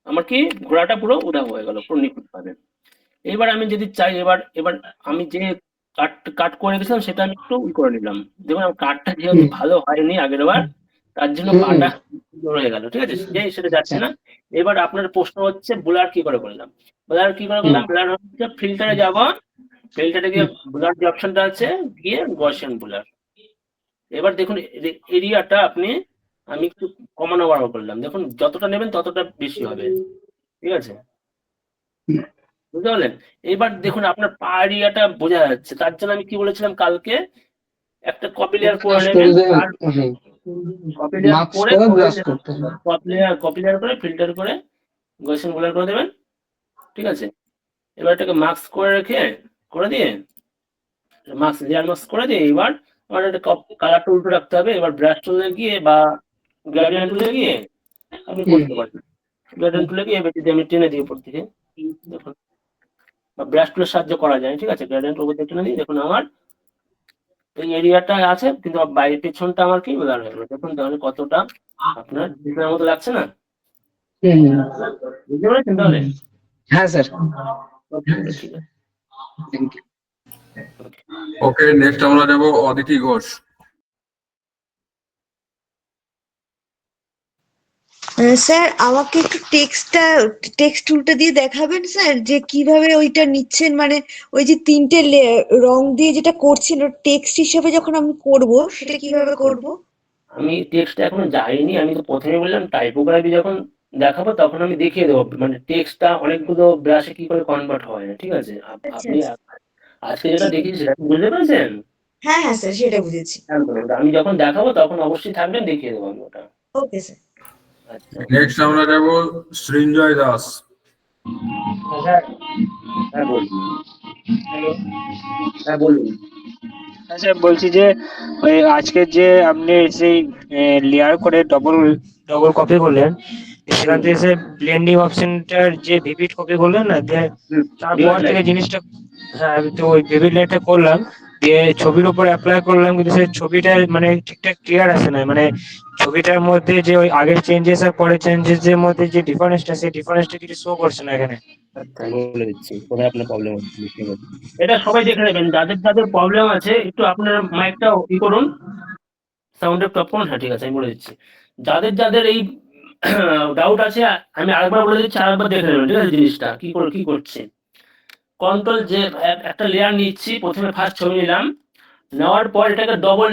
আমার কি ঘোড়াটা পুরো উধাও হয়ে গেল, পুরো নিখুঁত ভাবে। এবার আমি যদি চাই, এবার এবার আমি যে কাট কাট করে গেছিলাম সেটা আমি একটু করে নিলাম। দেখুন আমার কাটটা যেহেতু হুম ভালো হয়নি আগের বার, তার জন্য হুম পাটা রয়ে গেল, ঠিক আছে? যে সেটা যাচ্ছে আচ্ছা। না। এবার আপনার প্রশ্ন হচ্ছে ব্লার কি করে করলাম? ব্লার কি করে হুম করলাম? ব্লার হচ্ছে ফিল্টারে যাব, ফিল্টারে গিয়ে ব্লার যে অপশনটা আছে গিয়ে গসিয়ান ব্লার। এবার দেখুন এরিয়াটা আমি একটু কমানো বাড়ানো করলাম, দেখুন যতটা নেবেন ততটা বেশি হবে, ঠিক আছে? হুম। বুঝতে পারলেন? এবার দেখুন আপনার পা এরিয়াটা বোঝা যাচ্ছে, তার জন্য আমি কি বলেছিলাম কালকে, একটা কপি লেয়ার করে ব্রাশ করে নেবেন, দেবেন। আর হুম। কপি লেয়ার মাস্ক করে করে ব্রাশ করতে হবে। কপি লেয়ার করে ফিল্টার করে গসিয়ান ব্লার করে দেবেন, ঠিক আছে? এবার এটাকে মাস্ক করে রেখে করে দিয়ে মাস্ক লেয়ার মাস্ক করে দিয়ে এবার আমার একটা কালারটা উল্টো রাখতে হবে। এবার ব্রাশ টুলে গিয়ে বা গ্রেডিয়েন্ট টুলে গিয়ে আপনি হুম করতে পারবেন। গ্রেডিয়েন্ট টুলে গিয়ে এবার যদি আমি টেনে দিই উপর থেকে, দেখুন, বা ব্রাশ টুলের সাহায্যে করা যায়, ঠিক আছে? গ্রেডিয়েন্ট উপর থেকে টেনে দিই, দেখুন আমার এই এরিয়াটা আছে কিন্তু বাইরের পেছনটা আমার কি ব্লার হয়ে গেল। দেখুন তাহলে কতটা আপনার ডিজাইনের মতো লাগছে না? হুম। বুঝতে পেরেছেন তাহলে? হ্যাঁ স্যার। ঠিক আছে। Thank you. ওকে, নেক্সট আমরা যাব অদিতি ঘোষ। স্যার আমাকে একটু টেক্সট টুলটা দিয়ে দেখাবেন স্যার, যে কিভাবে ওইটা নিচ্ছেন, মানে ওই যে তিনটে রং দিয়ে যেটা করছেন ওর টেক্সট হিসেবে যখন আমি করব সেটা কিভাবে করব? আমি টেক্সট এখনো যাইনি, আমি তো প্রথমে বললাম টাইপোগ্রাফি যখন দেখাবো তখন আমি দেখিয়ে দেবো মানে টেক্সটটা অনেকগুলো ব্রাশে কি করে কনভার্ট হয়, ঠিক আছে? আচ্ছা আপনি আচ্ছা। আজকে যেটা ঠিক আছে। দেখিয়েছি সেটা কি বুঝতে পেরেছেন? হ্যাঁ হ্যাঁ স্যার, সেটা বুঝেছি। একদম, ওটা আমি যখন দেখাবো তখন অবশ্যই থাকবেন, দেখিয়ে দেবো আমি ওটা। Okay sir. আচ্ছা। নেক্সট আমরা যাব সৃঞ্জয় দাস। হ্যাঁ, হ্যাঁ বলুন। হ্যালো। হ্যাঁ বলুন। হ্যাঁ স্যার, বলছি যে ওই আজকে যে আপনি সেই লেয়ার করে ডবল ডবল কপি করলেন, সেখান থেকে সে ব্লেন্ডিং অপশনটার যে ভিভিড কপি করলেন না, তারপর থেকে জিনিসটা, হ্যাঁ আমি তো ওই ভিভিড লাইটটা করলাম, দিয়ে ছবির উপর অ্যাপ্লাই করলাম, কিন্তু সেই ছবিটা মানে ঠিকঠাক ক্লিয়ার আসে না, মানে ছবিটার মধ্যে যে ওই আগের চেঞ্জেস আর পরের চেঞ্জেস এর মধ্যে যে ডিফারেন্সটা, সেই ডিফারেন্সটা কিছু শো করছে না এখানে। আচ্ছা আমি বলে দিচ্ছি কোথায় আপনার প্রবলেম হচ্ছে, বুঝতে পেরেছি। এটা সবাই দেখে নেবেন, যাদের যাদের প্রবলেম আছে একটু আপনার মাইকটা ই করুন, সাউন্ডের টপ করুন। হ্যাঁ ঠিক আছে, আমি বলে দিচ্ছি। যাদের যাদের এই ডাউট আছে আমি আরেকবার বলে দিচ্ছি, আরেকবার দেখে নেবেন, ঠিক আছে? জিনিসটা কি করছে। কন্ট্রোল যে একটা লেয়ার নিচ্ছি, প্রথমে ফার্স্ট ছবি নিলাম, নেওয়ার পর এটাকে ডবল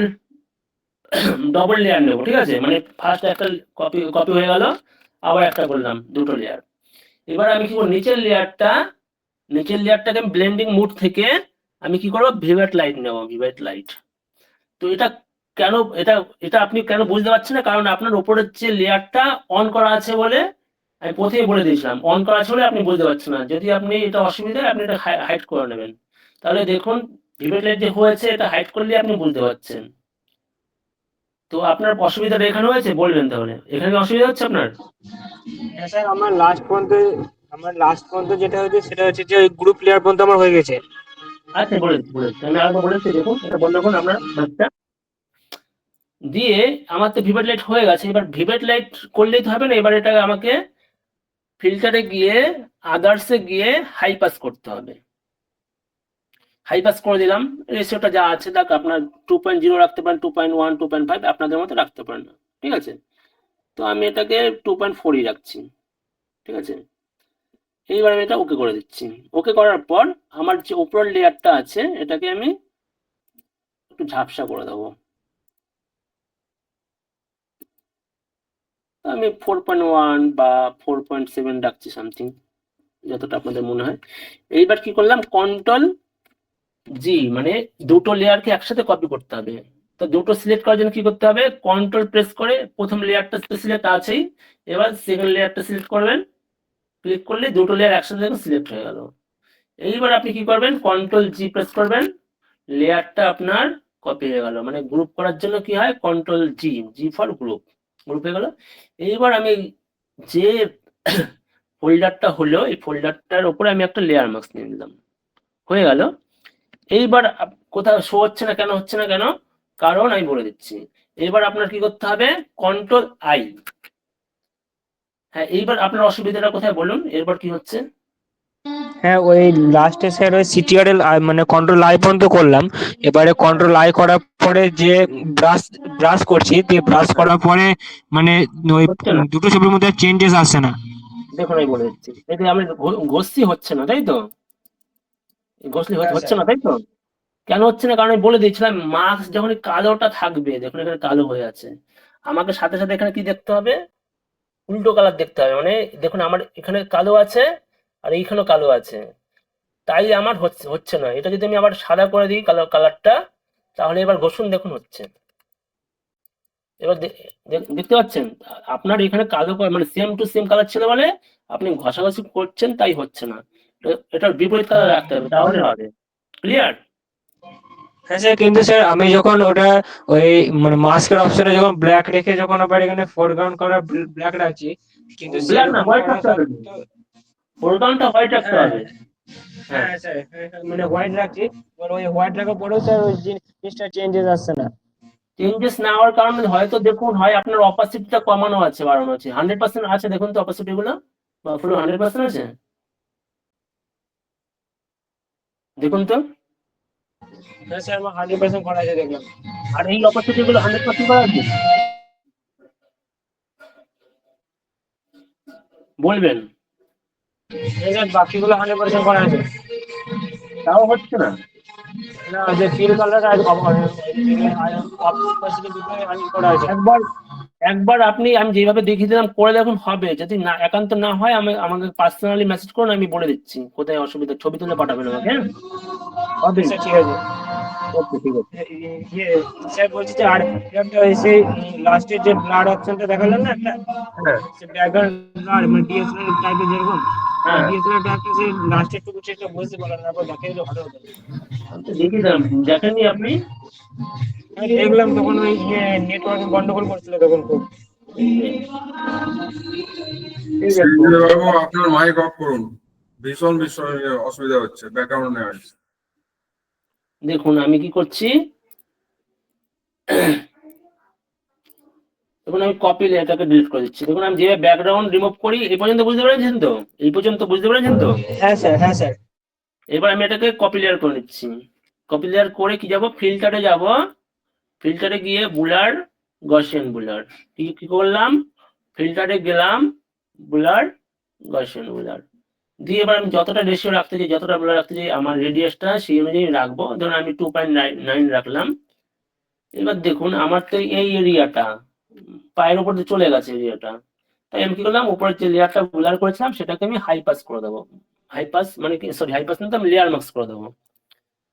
লেয়ার নেবো, ঠিক আছে? মানে ফার্স্ট একটা কপি কপি হয়ে গেল, আবার একটা করলাম, দুটো লেয়ার। এবার আমি কি করব, নিচের লেয়ারটাকে আমি ব্লেন্ডিং মোড থেকে আমি কি করবো, ভিভেট লাইট নেবো, ভিভেট লাইট। তো এটা কেন, এটা এটা আপনি কেন বুঝতে পারছেন না, কারণ আপনার উপরের যে লেয়ারটা অন করা আছে বলে আমি প্রথমেই বলে দিয়েছিলাম, অন করা আছে বলে আপনি বুঝতে পারছেন না। যদি আপনি এটা অসুবিধা হয় আপনি এটা হাইড করে নেবেন, তাহলে দেখুন ভিভেট লাইট যে হয়েছে এটা হাইড করলে আপনি বুঝতে পারছেন। তো আপনার অসুবিধাটা এখানে হয়েছে বলবেন, তাহলে এখানে অসুবিধা হচ্ছে আপনার? হ্যাঁ স্যার, আমার লাস্ট পর্যন্ত যেটা হয়েছে সেটা হচ্ছে যে গ্রুপ লেয়ার পর্যন্ত আমার হয়ে গেছে। আচ্ছা বলেছি আমি আরেকবার বলেছি, দেখুন এটা বন্ধ করুন আপনার মাইকটা দিয়ে। আমার তো ভিভেট লাইট হয়ে গেছে, এবার ভিভেট লাইট করলেই তো হবে না, এবার এটা আমাকে ফিল্টারে গিয়ে আদার্সে গিয়ে হাই পাস করতে হবে। হাই পাস করে দিলাম, রেশিওটা যা আছে দেখ, আপনার 2.0 রাখতে পারেন, 2.1, 2.5 আপনাদের মতো রাখতে পারেন, ঠিক আছে? তো আমি এটাকে 2.4ই রাখছি, ঠিক আছে? এইবার আমি এটা ওকে করে দিচ্ছি। ওকে করার পর আমার যে উপরের লেয়ারটা আছে এটাকে আমি একটু ঝাপসা করে দেবো। আমি 4.1 বা 4.7 রাখছি সামথিং, যতটা আপনাদের মনে হয়। এইবার কি করলাম, কন্ট্রোল জি, মানে দুটো লেয়ারকে একসাথে কপি করতে হবে। তো দুটো সিলেক্ট করার জন্য কি করতে হবে, কন্ট্রোল প্রেস করে প্রথম লেয়ারটা সিলেক্ট আছেই, এবার সেকেন্ড লেয়ারটা সিলেক্ট করবেন, ক্লিক করলে দুটো লেয়ার একসাথে সিলেক্ট হয়ে গেল। এইবার আপনি কি করবেন, কন্ট্রোল জি প্রেস করবেন, লেয়ারটা আপনার কপি হয়ে গেল। মানে গ্রুপ করার জন্য কি হয়, control G, G for group, group হয়ে গেল। এইবার আমি যে ফোল্ডারটা হলো, এই ফোল্ডারটার উপরে আমি একটা লেয়ার মাস্ক নিয়ে নিলাম, হয়ে গেল। এইবার কোথাও শো হচ্ছে না কেন, হচ্ছে না কেন, কারণ আমি বলে দিচ্ছি। এবার আপনার কি করতে হবে, কন্ট্রোল আই। হ্যাঁ, এইবার আপনার অসুবিধাটা কোথায় বলুন, এরপর কি হচ্ছে? হ্যাঁ, ওই লাস্টে স্যার ওই সিটিআরএল মানে কন্ট্রোল আই পর্যন্ত করলাম। এবারে কন্ট্রোল আই করার পরে যে ব্রাশ ব্রাশ করছি, দিয়ে ব্রাশ করার পরে মানে ওই হচ্ছে না, দুটো ছবির মধ্যে চেঞ্জেস আসছে না। দেখুন আমি বলে দিচ্ছি। এই যে আমি ঘষছি, হচ্ছে না, তাই তো? ঘষলে হ্যাঁ হচ্ছে স্যার। না, তাই তো? কেন হচ্ছে না, কারণ আমি বলে দিয়েছিলাম মাস্ক যখন কালোটা থাকবে, দেখুন এখানে কালো হয়ে আছে, আমাকে সাথে সাথে এখানে কি দেখতে হবে, উল্টো কালার দেখতে হবে। মানে দেখুন আমার এখানে কালো আছে আর এইখানেও কালো আছে, তাই আমার হচ্ছে হচ্ছে না। এটা যদি আমি আবার সাদা করে দিই কালারটা, তাহলে এবার ঘষুন, দেখুন হচ্ছে। এবার দেখতে পাচ্ছেন আপনার এখানে কালো মানে সেম টু সেম কালার ছিল বলে আপনি ঘষাঘষি করছেন, তাই হচ্ছে না। এটার বিপরীত কালার রাখতে হবে, তাহলে হবে। ক্লিয়ার? হ্যাঁ স্যার, কিন্তু স্যার আমি যখন ওটা ওই মানে মাস্কের অপশনে যখন ব্ল্যাক রেখে যখন আবার এখানে ফোরগ্রাউন্ড করা ব্ল্যাক রাখছি, কিন্তু ব্ল্যাক না, সেরকম হোয়াইট করা রাখতে হবে, সত্ত্বেও ফোরগ্রাউন্ডটা হোয়াইট রাখতে হ্যাঁ হবে। হ্যাঁ, হ্যাঁ স্যার, মানে হোয়াইট রাখছি, এবার ওই হোয়াইট রাখার পরেও স্যার ওই জিনিসটা চেঞ্জেস আসছে না। চেঞ্জেস না হওয়ার কারণে হয়তো দেখুন, হয় আপনার অপাসিটিটা কমানো আছে, বাড়ানো আছে। 100% আছে, দেখুন তো অপাসিটি গুলো, বা পুরো 100% আছে, দেখুন তো। হ্যাঁ স্যার, আমার 100% করা আছে দেখলাম। আর এই অপাসিটি গুলো 100% করা আছে, বলবেন। হ্যাঁ স্যার, বাকিগুলো 100% করা আছে। তাও হচ্ছে না। না, যে ফিল কালার আর অপাসিটি দুটোই করা আছে। একবার একবার আমি যেভাবে দেখিয়ে দিলাম করে দেখুন, হবে। যদি না একান্ত না হয় আমাকে পার্সোনালি মেসেজ করুন, আমি বলে দিচ্ছি কোথায় অসুবিধা, ছবি তুলে পাঠাবেন আমাকে, হ্যাঁ? হবে। আচ্ছা ঠিক আছে। ওকে, ঠিক আছে। ইয়ে স্যার, বলছি যে আর একটা সেই লাস্টের যে ব্লাড অপশনটা দেখালেন না একটা, হ্যাঁ, সে ব্যাকগ্রাউন্ড ব্লাড মানে ডিএসএলআর টাইপের যেরকম, হ্যাঁ, ডিএসএলআর টাইপটা সেই লাস্টের টুকু চেকটা বুঝতে পারলাম না, তারপর দেখিয়ে দিলে ভালো হতো। আমি তো দেখিয়ে দিলাম, দেখেননি আপনি? আমি দেখলাম তখন ওই নেটওয়ার্কে গন্ডগোল করছিল তখন খুব। এই দেখুন, শ্রীধর বাবু আপনার মাইক অফ করুন, ভীষণ ভীষণ অসুবিধা হচ্ছে ব্যাকগ্রাউন্ডে আসছে। দেখুন আমি কি করছি, দেখুন আমি কপি লেটারকে ডিলিট করে দিচ্ছি। দেখুন আমি যেভাবে ব্যাকগ্রাউন্ড রিমুভ করি, এই পর্যন্ত বুঝতে পেরেছেন তো? এই পর্যন্ত বুঝতে পেরেছেন তো? হ্যাঁ স্যার, হ্যাঁ স্যার। এবার আমি এটাকে কপি লেয়ার করে নিচ্ছি। কপি লেয়ার করে কি যাব, ফিল্টারে যাব, ফিল্টারে গিয়ে বুলার, গসিয়ান বুলার, কি করলাম, ফিল্টারে গেলাম, বুলার, গসিয়ান বুলার দিয়ে এবার আমি যতটা রেশিও রাখতে চাই, যতটা বুলার রাখতে চাই, আমার রেডিয়াসটা সেই অনুযায়ী রাখবো। ধরুন আমি 2.9 রাখলাম। এবার দেখুন আমার তো এই এরিয়াটা পায়ের উপর দিয়ে চলে গেছে এরিয়াটা, তাই আমি কি করলাম, উপরের যে লেয়ারটা ব্লার করেছিলাম সেটাকে আমি হাই পাস করে দেবো। হাই পাস মানে কি, সরি, হাই পাস না, তো আমি লেয়ার মাস্ক করে দেবো।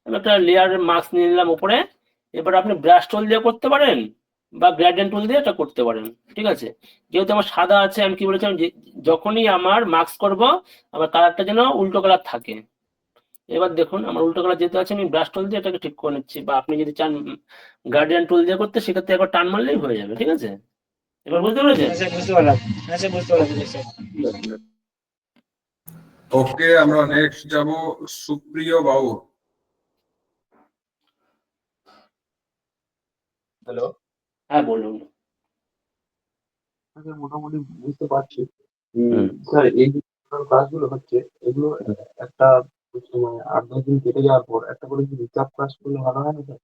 আমি একটা লেয়ার মাস্ক নিয়ে নিলাম উপরে। এবার আপনি ব্রাশ টুল দিয়ে করতে পারেন বা গ্রেডিয়েন্ট টুল দিয়ে এটা করতে পারেন, ঠিক আছে? যেহেতু আমার সাদা আছে, আমি কি বলেছিলাম যে যখনই আমার মাস্ক করব আমার কালারটা যেন উল্টো কালার থাকে। এবার দেখুন আমার উল্টো কালার যেহেতু আছে, আমি ব্রাশ টুল দিয়ে এটাকে ঠিক করে নিচ্ছি, বা আপনি যদি চান গার্ডিয়ান টুল দিয়ে করতে, সেক্ষেত্রে একবার টান মারলেই হয়ে যাবে, ঠিক আছে? এবার বুঝতে পেরেছেন? হ্যাঁ স্যার, বুঝতে পারলাম। হ্যাঁ স্যার, বুঝতে পারলাম স্যার। ওকে, আমরা নেক্সট যাব সুপ্রিয় বাবু। হ্যালো। হ্যাঁ, বলুন। আচ্ছা, মোটামুটি বুঝতে পারছি। হুম। স্যার, এই যে ক্লাসগুলো হচ্ছে, এগুলো একটা মানে 8-10 দিন কেটে যাওয়ার পর একটা করে কি রিচার্জ ক্লাস করলে ভালো হয় না স্যার?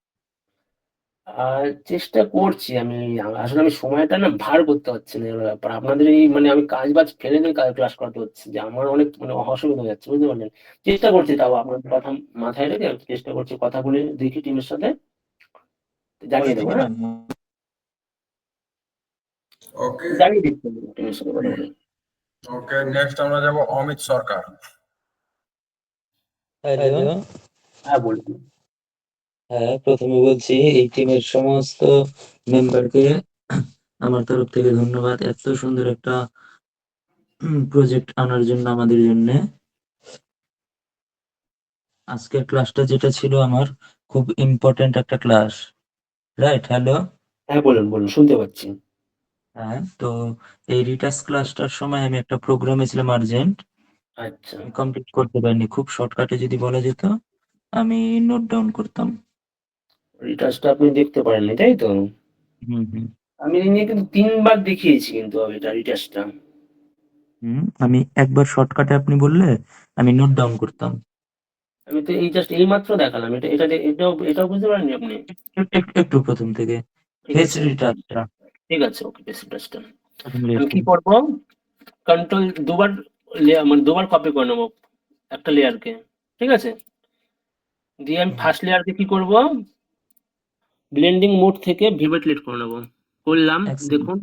চেষ্টা করছি আমি। আসলে আমি সময়টা না ভার করতে পারছি না, এবার ব্যাপার আপনাদের এই মানে আমি কাজ বাজ ফেলে দিয়ে ক্লাস করাতে হচ্ছে, যে আমার অনেক মানে অসুবিধা হয়ে যাচ্ছে, বুঝতে পারলেন? চেষ্টা করছি, তাও আপনার কথা মাথায় রেখে আমি চেষ্টা করছি, কথা বলে দেখি টিমের সাথে, জানিয়ে দেবো, হ্যাঁ? ওকে, জানিয়ে দিচ্ছি টিমের সাথে কথা বলে। ওকে, নেক্সট আমরা যাব অমিত সরকার। হ্যালো। হ্যাঁ, বলুন। হ্যাঁ, প্রথমে বলছি এই টিমের সমস্ত মেম্বারকে আমার তরফ থেকে ধন্যবাদ। এত সুন্দর একটা প্রজেক্ট আনার জন্য আমাদের জন্য। আজকের ক্লাসটা যেটা ছিল আমার খুব ইম্পর্টেন্ট একটা ক্লাস, রাইট? হ্যালো। হ্যাঁ, বলুন, বলুন, শুনতে পাচ্ছি। হ্যাঁ, তো এই রিটার্স ক্লাসটার সময় আমি একটা প্রোগ্রামে ছিলাম আর্জেন্ট, আচ্ছা, আমি কমপ্লিট করতে পারিনি। খুব শর্টকাটে যদি বলা যেত আমি নোট ডাউন করতাম। রিটার্সটা আপনি দেখতে পারেননি, তাই তো? হুম হুম আমি এই নিয়ে কিন্তু ৩ বার দেখিয়েছি কিন্তু আমি এটা রিটার্সটা। আমি একবার শর্টকাটে আপনি বললে আমি নোট ডাউন করতাম। আমি তো এই জাস্ট এইমাত্র দেখালাম। এটাও বুঝতে পারেননি আপনি? একটু প্রথম থেকে ঠিক ফেস আছে, রিটার্সটা। ঠিক আছে, ওকে, বেশ রিটার্সটা। প্রথম আমি লেয়ারটা। কি করব? কন্ট্রোল দুবার মানে দুবার কপি করে নেবো একটা লেয়ারকে। ঠিক আছে? দিয়ে আমি ফার্স্ট লেয়ারকে কি করব? ব্লেন্ডিং মোড থেকে ভিভেট লিড করে নেব। করলাম, এক সেকেন্ড। দেখুন।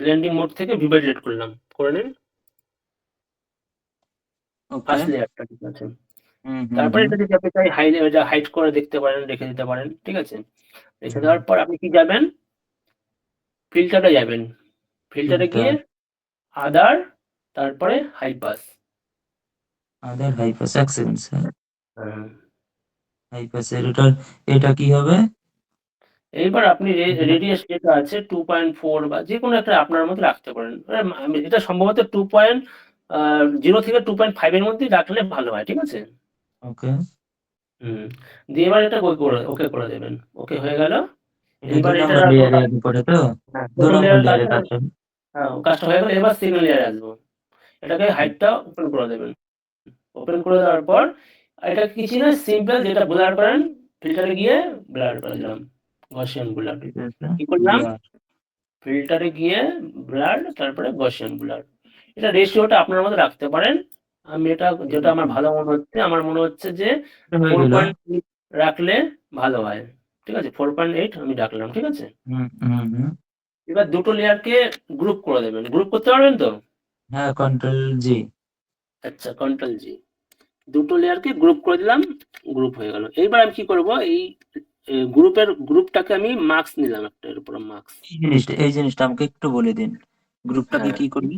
ব্লেন্ডিং মোড থেকে ভিভেট লিড করলাম। করে নিন ওকে। ফার্স্ট লেয়ারটা, ঠিক আছে? হুম হুম তারপরে হুম এটা যদি আপনি চাই হাইড করে দেখতে পারেন, রেখে দিতে পারেন। ঠিক আছে? রেখে হুম। দেওয়ার পর আপনি কি যাবেন? ফিল্টারে যাবেন। ফিল্টারে গিয়ে ফিল্টার, আদার, তারপরে হাই পাস। আদার, হাই পাস। এক সেকেন্ড স্যার। হ্যাঁ। হাই পাসের এটা কি হবে? এইবার আপনি রেডিয়াস যেটা আছে 2.4 বা যেকোনো একটা আপনার মধ্যে রাখতে পারেন। এটা সম্ভবত 0 থেকে 2.5 এর মধ্যেই রাখলে ভালো হয়। ঠিক আছে? ওকে। হুম। দিয়ে এবার এটা ওকে করে দেবেন। ওকে হয়ে গেল। এটা এইবার 2 এটার নম্বর আসবো লেয়ারে আগে পড়ে তো? হ্যাঁ, 2 প্রথম নম্বর লেয়ারের লেয়ারে কাজটা কাজ হবে। হ্যাঁ, কাজটা হয়ে গেল। এবার সেকেন্ড লেয়ারে আসবো। এটাকে হাইটটা ওপেন করে দেবেন। ওপেন করে দেওয়ার পর এটা কিছু না, সিম্পল যেটা ব্লার করেন, ফিল্টারে গিয়ে ব্লার করে দিলাম। Gaussian blur. ঠিক আছে। কি করলাম? ব্লার। ফিল্টারে গিয়ে ব্লার, তারপরে গসিয়ান ব্লার। এটা রেশিওটা আপনার মধ্যে রাখতে পারেন। আমি এটা যেটা আমার ভালো মনে হচ্ছে, আমার মনে হচ্ছে যে এটা হয়ে গেল। 4.8 রাখলে ভালো হয়। ঠিক আছে? 4.8 আমি রাখলাম। ঠিক আছে? হুম হুম হুম। এবার দুটো লেয়ারকে গ্রুপ করে দেবেন। গ্রুপ করতে পারবেন তো? হ্যাঁ, কন্ট্রোল জি। আচ্ছা, কন্ট্রোল জি। দুটো লেয়ারকে গ্রুপ করে দিলাম। গ্রুপ হয়ে গেল। এইবার আমি কি করব? এই গ্রুপটাকে আমি মার্কস নিলাম, একটা এর উপর মার্কস। এই জিনিসটা আমাকে একটু বলে দিন। গ্রুপটাকে হ্যাঁ, কি করবি?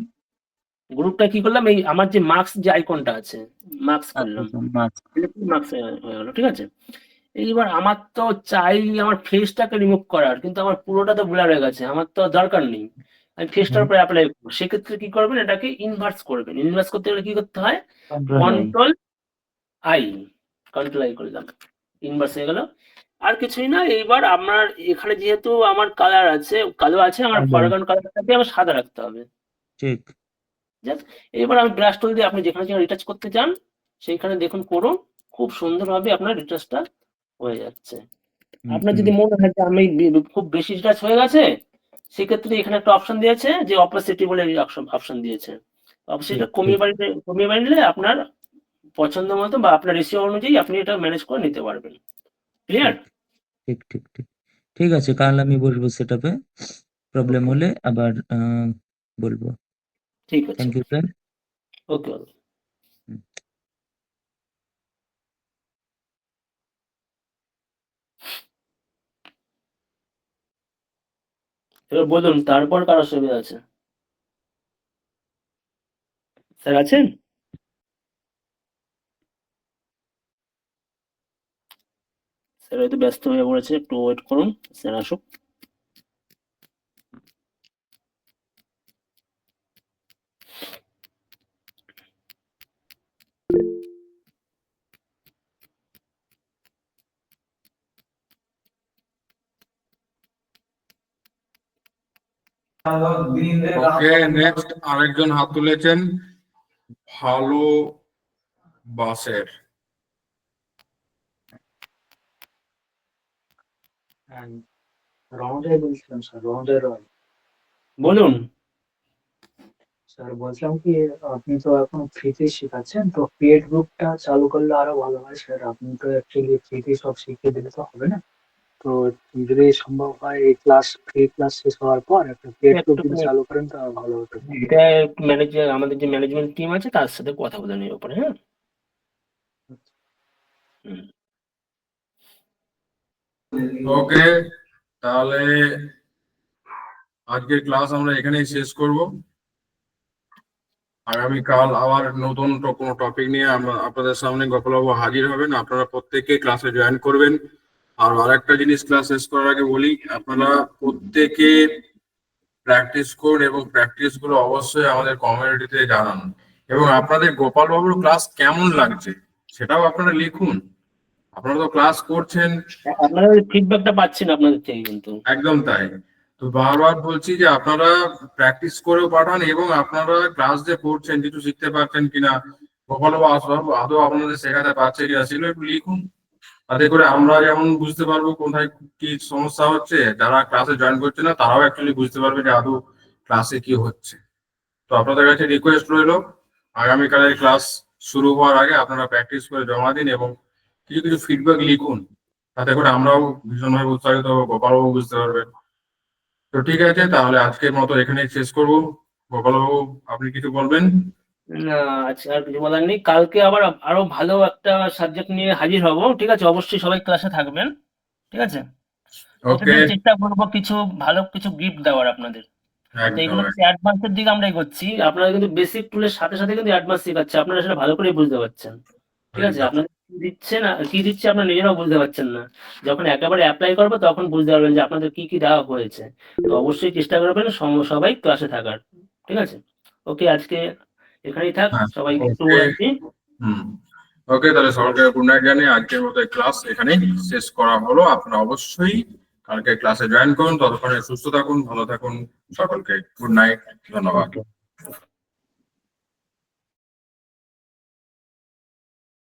গ্রুপটা কি করলাম? এই আমার যে মার্কস যে আইকনটা আছে, মার্কস আচ্ছা করলাম। আচ্ছা, মাছ। মার্কস হয়ে গেল। ঠিক আছে? এইবার আমার তো চাই আমার ফেসটাকে রিমুভ করার, কিন্তু আমার পুরোটা তো ব্লার হয়ে গেছে। আমার তো দরকার নেই। আমি ফেসটার উপরে অ্যাপ্লাই করবো। সেক্ষেত্রে কি করবেন? এটাকে ইনভার্স করবেন। ইনভার্স করতে গেলে কি করতে হয়? Control I. Control I. Control I করলাম। ইনভার্স হয়ে গেল। আর কিছুই না। এইবার আপনার এখানে যেহেতু আমার কালার আছে, কালো আছে, আমার কালো। ফরগ্রাউন্ড কালারটাকে আমার সাদা রাখতে হবে। ঠিক। জাস্ট এবার আমি ব্রাশ টুল দিয়ে আপনি যেখানে রিটাচ করতে চান সেইখানে দেখুন করুন। খুব সুন্দরভাবে আপনার রিটাচটা হয়ে যাচ্ছে। হুম আপনার হুম। যদি মনে হয় যে আমি খুব বেশি রিটাচ হয়ে গেছে, সেক্ষেত্রে এখানে একটা অপশন দিয়েছে যে অপাসিটি বলে অপশন দিয়েছে। ঠিক অপাসিটিটা ঠিক কমিয়ে বাড়িয়ে আপনার পছন্দ মতো বা আপনার রেশিও অনুযায়ী আপনি এটা ম্যানেজ করে নিতে পারবেন। ক্লিয়ার? ঠিক ঠিক ঠিক ঠিক। ঠিক আছে, কাল আমি বসবো সেটআপে। প্রবলেম ওকে, হলে আবার বলবো। ঠিক আছে। Thank you sir. ওকে। এবার বলুন, তারপর কার অসুবিধা আছে? স্যার আছেন? স্যার হয়তো ব্যস্ত হয়ে পড়েছে, একটু ওয়েট করুন, স্যার আসুক। ওকে, নেক্সট আরেকজন হাত তুলেছেন, ভালো বাসের। রণজয় বলছিলাম স্যার, রণজয় রয়। বলুন। স্যার বলছিলাম কি, আপনি তো এখন ফ্রিতে শেখাচ্ছেন, তো পেড গ্রুপটা চালু করলে আরো ভালো হয় স্যার। আপনি তো অ্যাকচুয়ালি ফ্রিতে সব শিখিয়ে দিলে তো হবে না। তো যদি সম্ভব হয় এই ফ্রি ক্লাস শেষ হওয়ার পর একটা পেড গ্রুপ যদি একটুখানি চালু করেন তো আরো ভালো হতো। এটা আমাদের যে ম্যানেজমেন্ট টিম আছে তার সাথে কথা বলে নিই ব্যাপারে, হ্যাঁ? হুম। ওকে, তাহলে আজকের ক্লাস আমরা এখানেই শেষ করব। আগামীকাল আবার নতুন কোনো টপিক নিয়ে আপনাদের সামনে গোপালবাবু হাজির হবেন। আপনারা প্রত্যেকে ক্লাসে জয়েন করবেন। আর আরেকটা জিনিস ক্লাস শেষ করার আগে বলি, আপনারা প্রত্যেকে প্র্যাকটিস করুন এবং প্র্যাকটিস গুলো অবশ্যই আমাদের কমিউনিটিতে জানান। এবং আপনাদের গোপালবাবুর ক্লাস কেমন লাগছে সেটাও আপনারা লিখুন। আপনারা তো ক্লাস করছেন, আপনারা ফিডব্যাকটা পাচ্ছেন আপনাদের থেকে কিন্তু। একদম তাই। তো বারবার বলছি যে আপনারা প্র্যাকটিস করেও পাঠান এবং আপনারা ক্লাস যে করছেন কিছু শিখতে পারছেন কিনা, গোপালবাবু আদৌ আপনাদের শেখাতে পারছে কিনা সেগুলো একটু লিখুন। তাতে করে আমরা যেমন বুঝতে পারবো কোথায় কি সমস্যা হচ্ছে, যারা ক্লাসে জয়েন করছে না তারাও অ্যাকচুয়ালি বুঝতে পারবে যে আদৌ ক্লাসে কি হচ্ছে। তো আপনাদের কাছে রিকোয়েস্ট রইলো, আগামীকালের ক্লাস শুরু হওয়ার আগে আপনারা প্র্যাকটিস করে জমা দিন এবং কিছু কিছু ফিডব্যাক লিখুন। তাতে করে আমরাও ভীষণভাবে উৎসাহিত হবো, গোপালবাবু বুঝতে পারবেন। তো ঠিক আছে, তাহলে আজকের মতো এখানেই শেষ করবো। গোপালবাবু আপনি কিছু বলবেন? না, আচ্ছা আর কিছু বলার নেই। কালকে আবার আরো ভালো একটা সাবজেক্ট নিয়ে হাজির হব, ঠিক আছে? অবশ্যই সবাই ক্লাসে থাকবেন, ঠিক আছে? ওকে, প্রতিদিন চেষ্টা করবো কিছু ভালো কিছু গিফট দেওয়ার আপনাদের। তো একদম এগুলো কিন্তু অ্যাডভান্সের দিকে আমরা এগোচ্ছি। আপনারা কিন্তু বেসিক টুলের সাথে সাথে কিন্তু অ্যাডভান্স শেখাচ্ছে, আপনারা সেটা ভালো করে বুঝতে পারছেন, ঠিক আছে? একদম। আপনাদের কি দিচ্ছে না কি দিচ্ছে আপনারা নিজেরাও বুঝতে পারছেন না। যখন একেবারে অ্যাপ্লাই করবো তখন বুঝতে পারবেন যে আপনাদের কি কি দেওয়া হয়েছে। তো অবশ্যই চেষ্টা করবেন সবাই ক্লাসে থাকার, ঠিক আছে? ওকে, আজকে এখানেই থাক, হ্যাঁ, সবাইকে একটু ওকে। বলছি। ওকে, তাহলে সকলকে গুড নাইট জানিয়ে আজকের মতো ক্লাস এখানেই শেষ করা হলো। আপনারা অবশ্যই কালকে ক্লাসে জয়েন করুন। ততক্ষণে সুস্থ থাকুন, ভালো থাকুন। সকলকে গুড নাইট, ধন্যবাদ।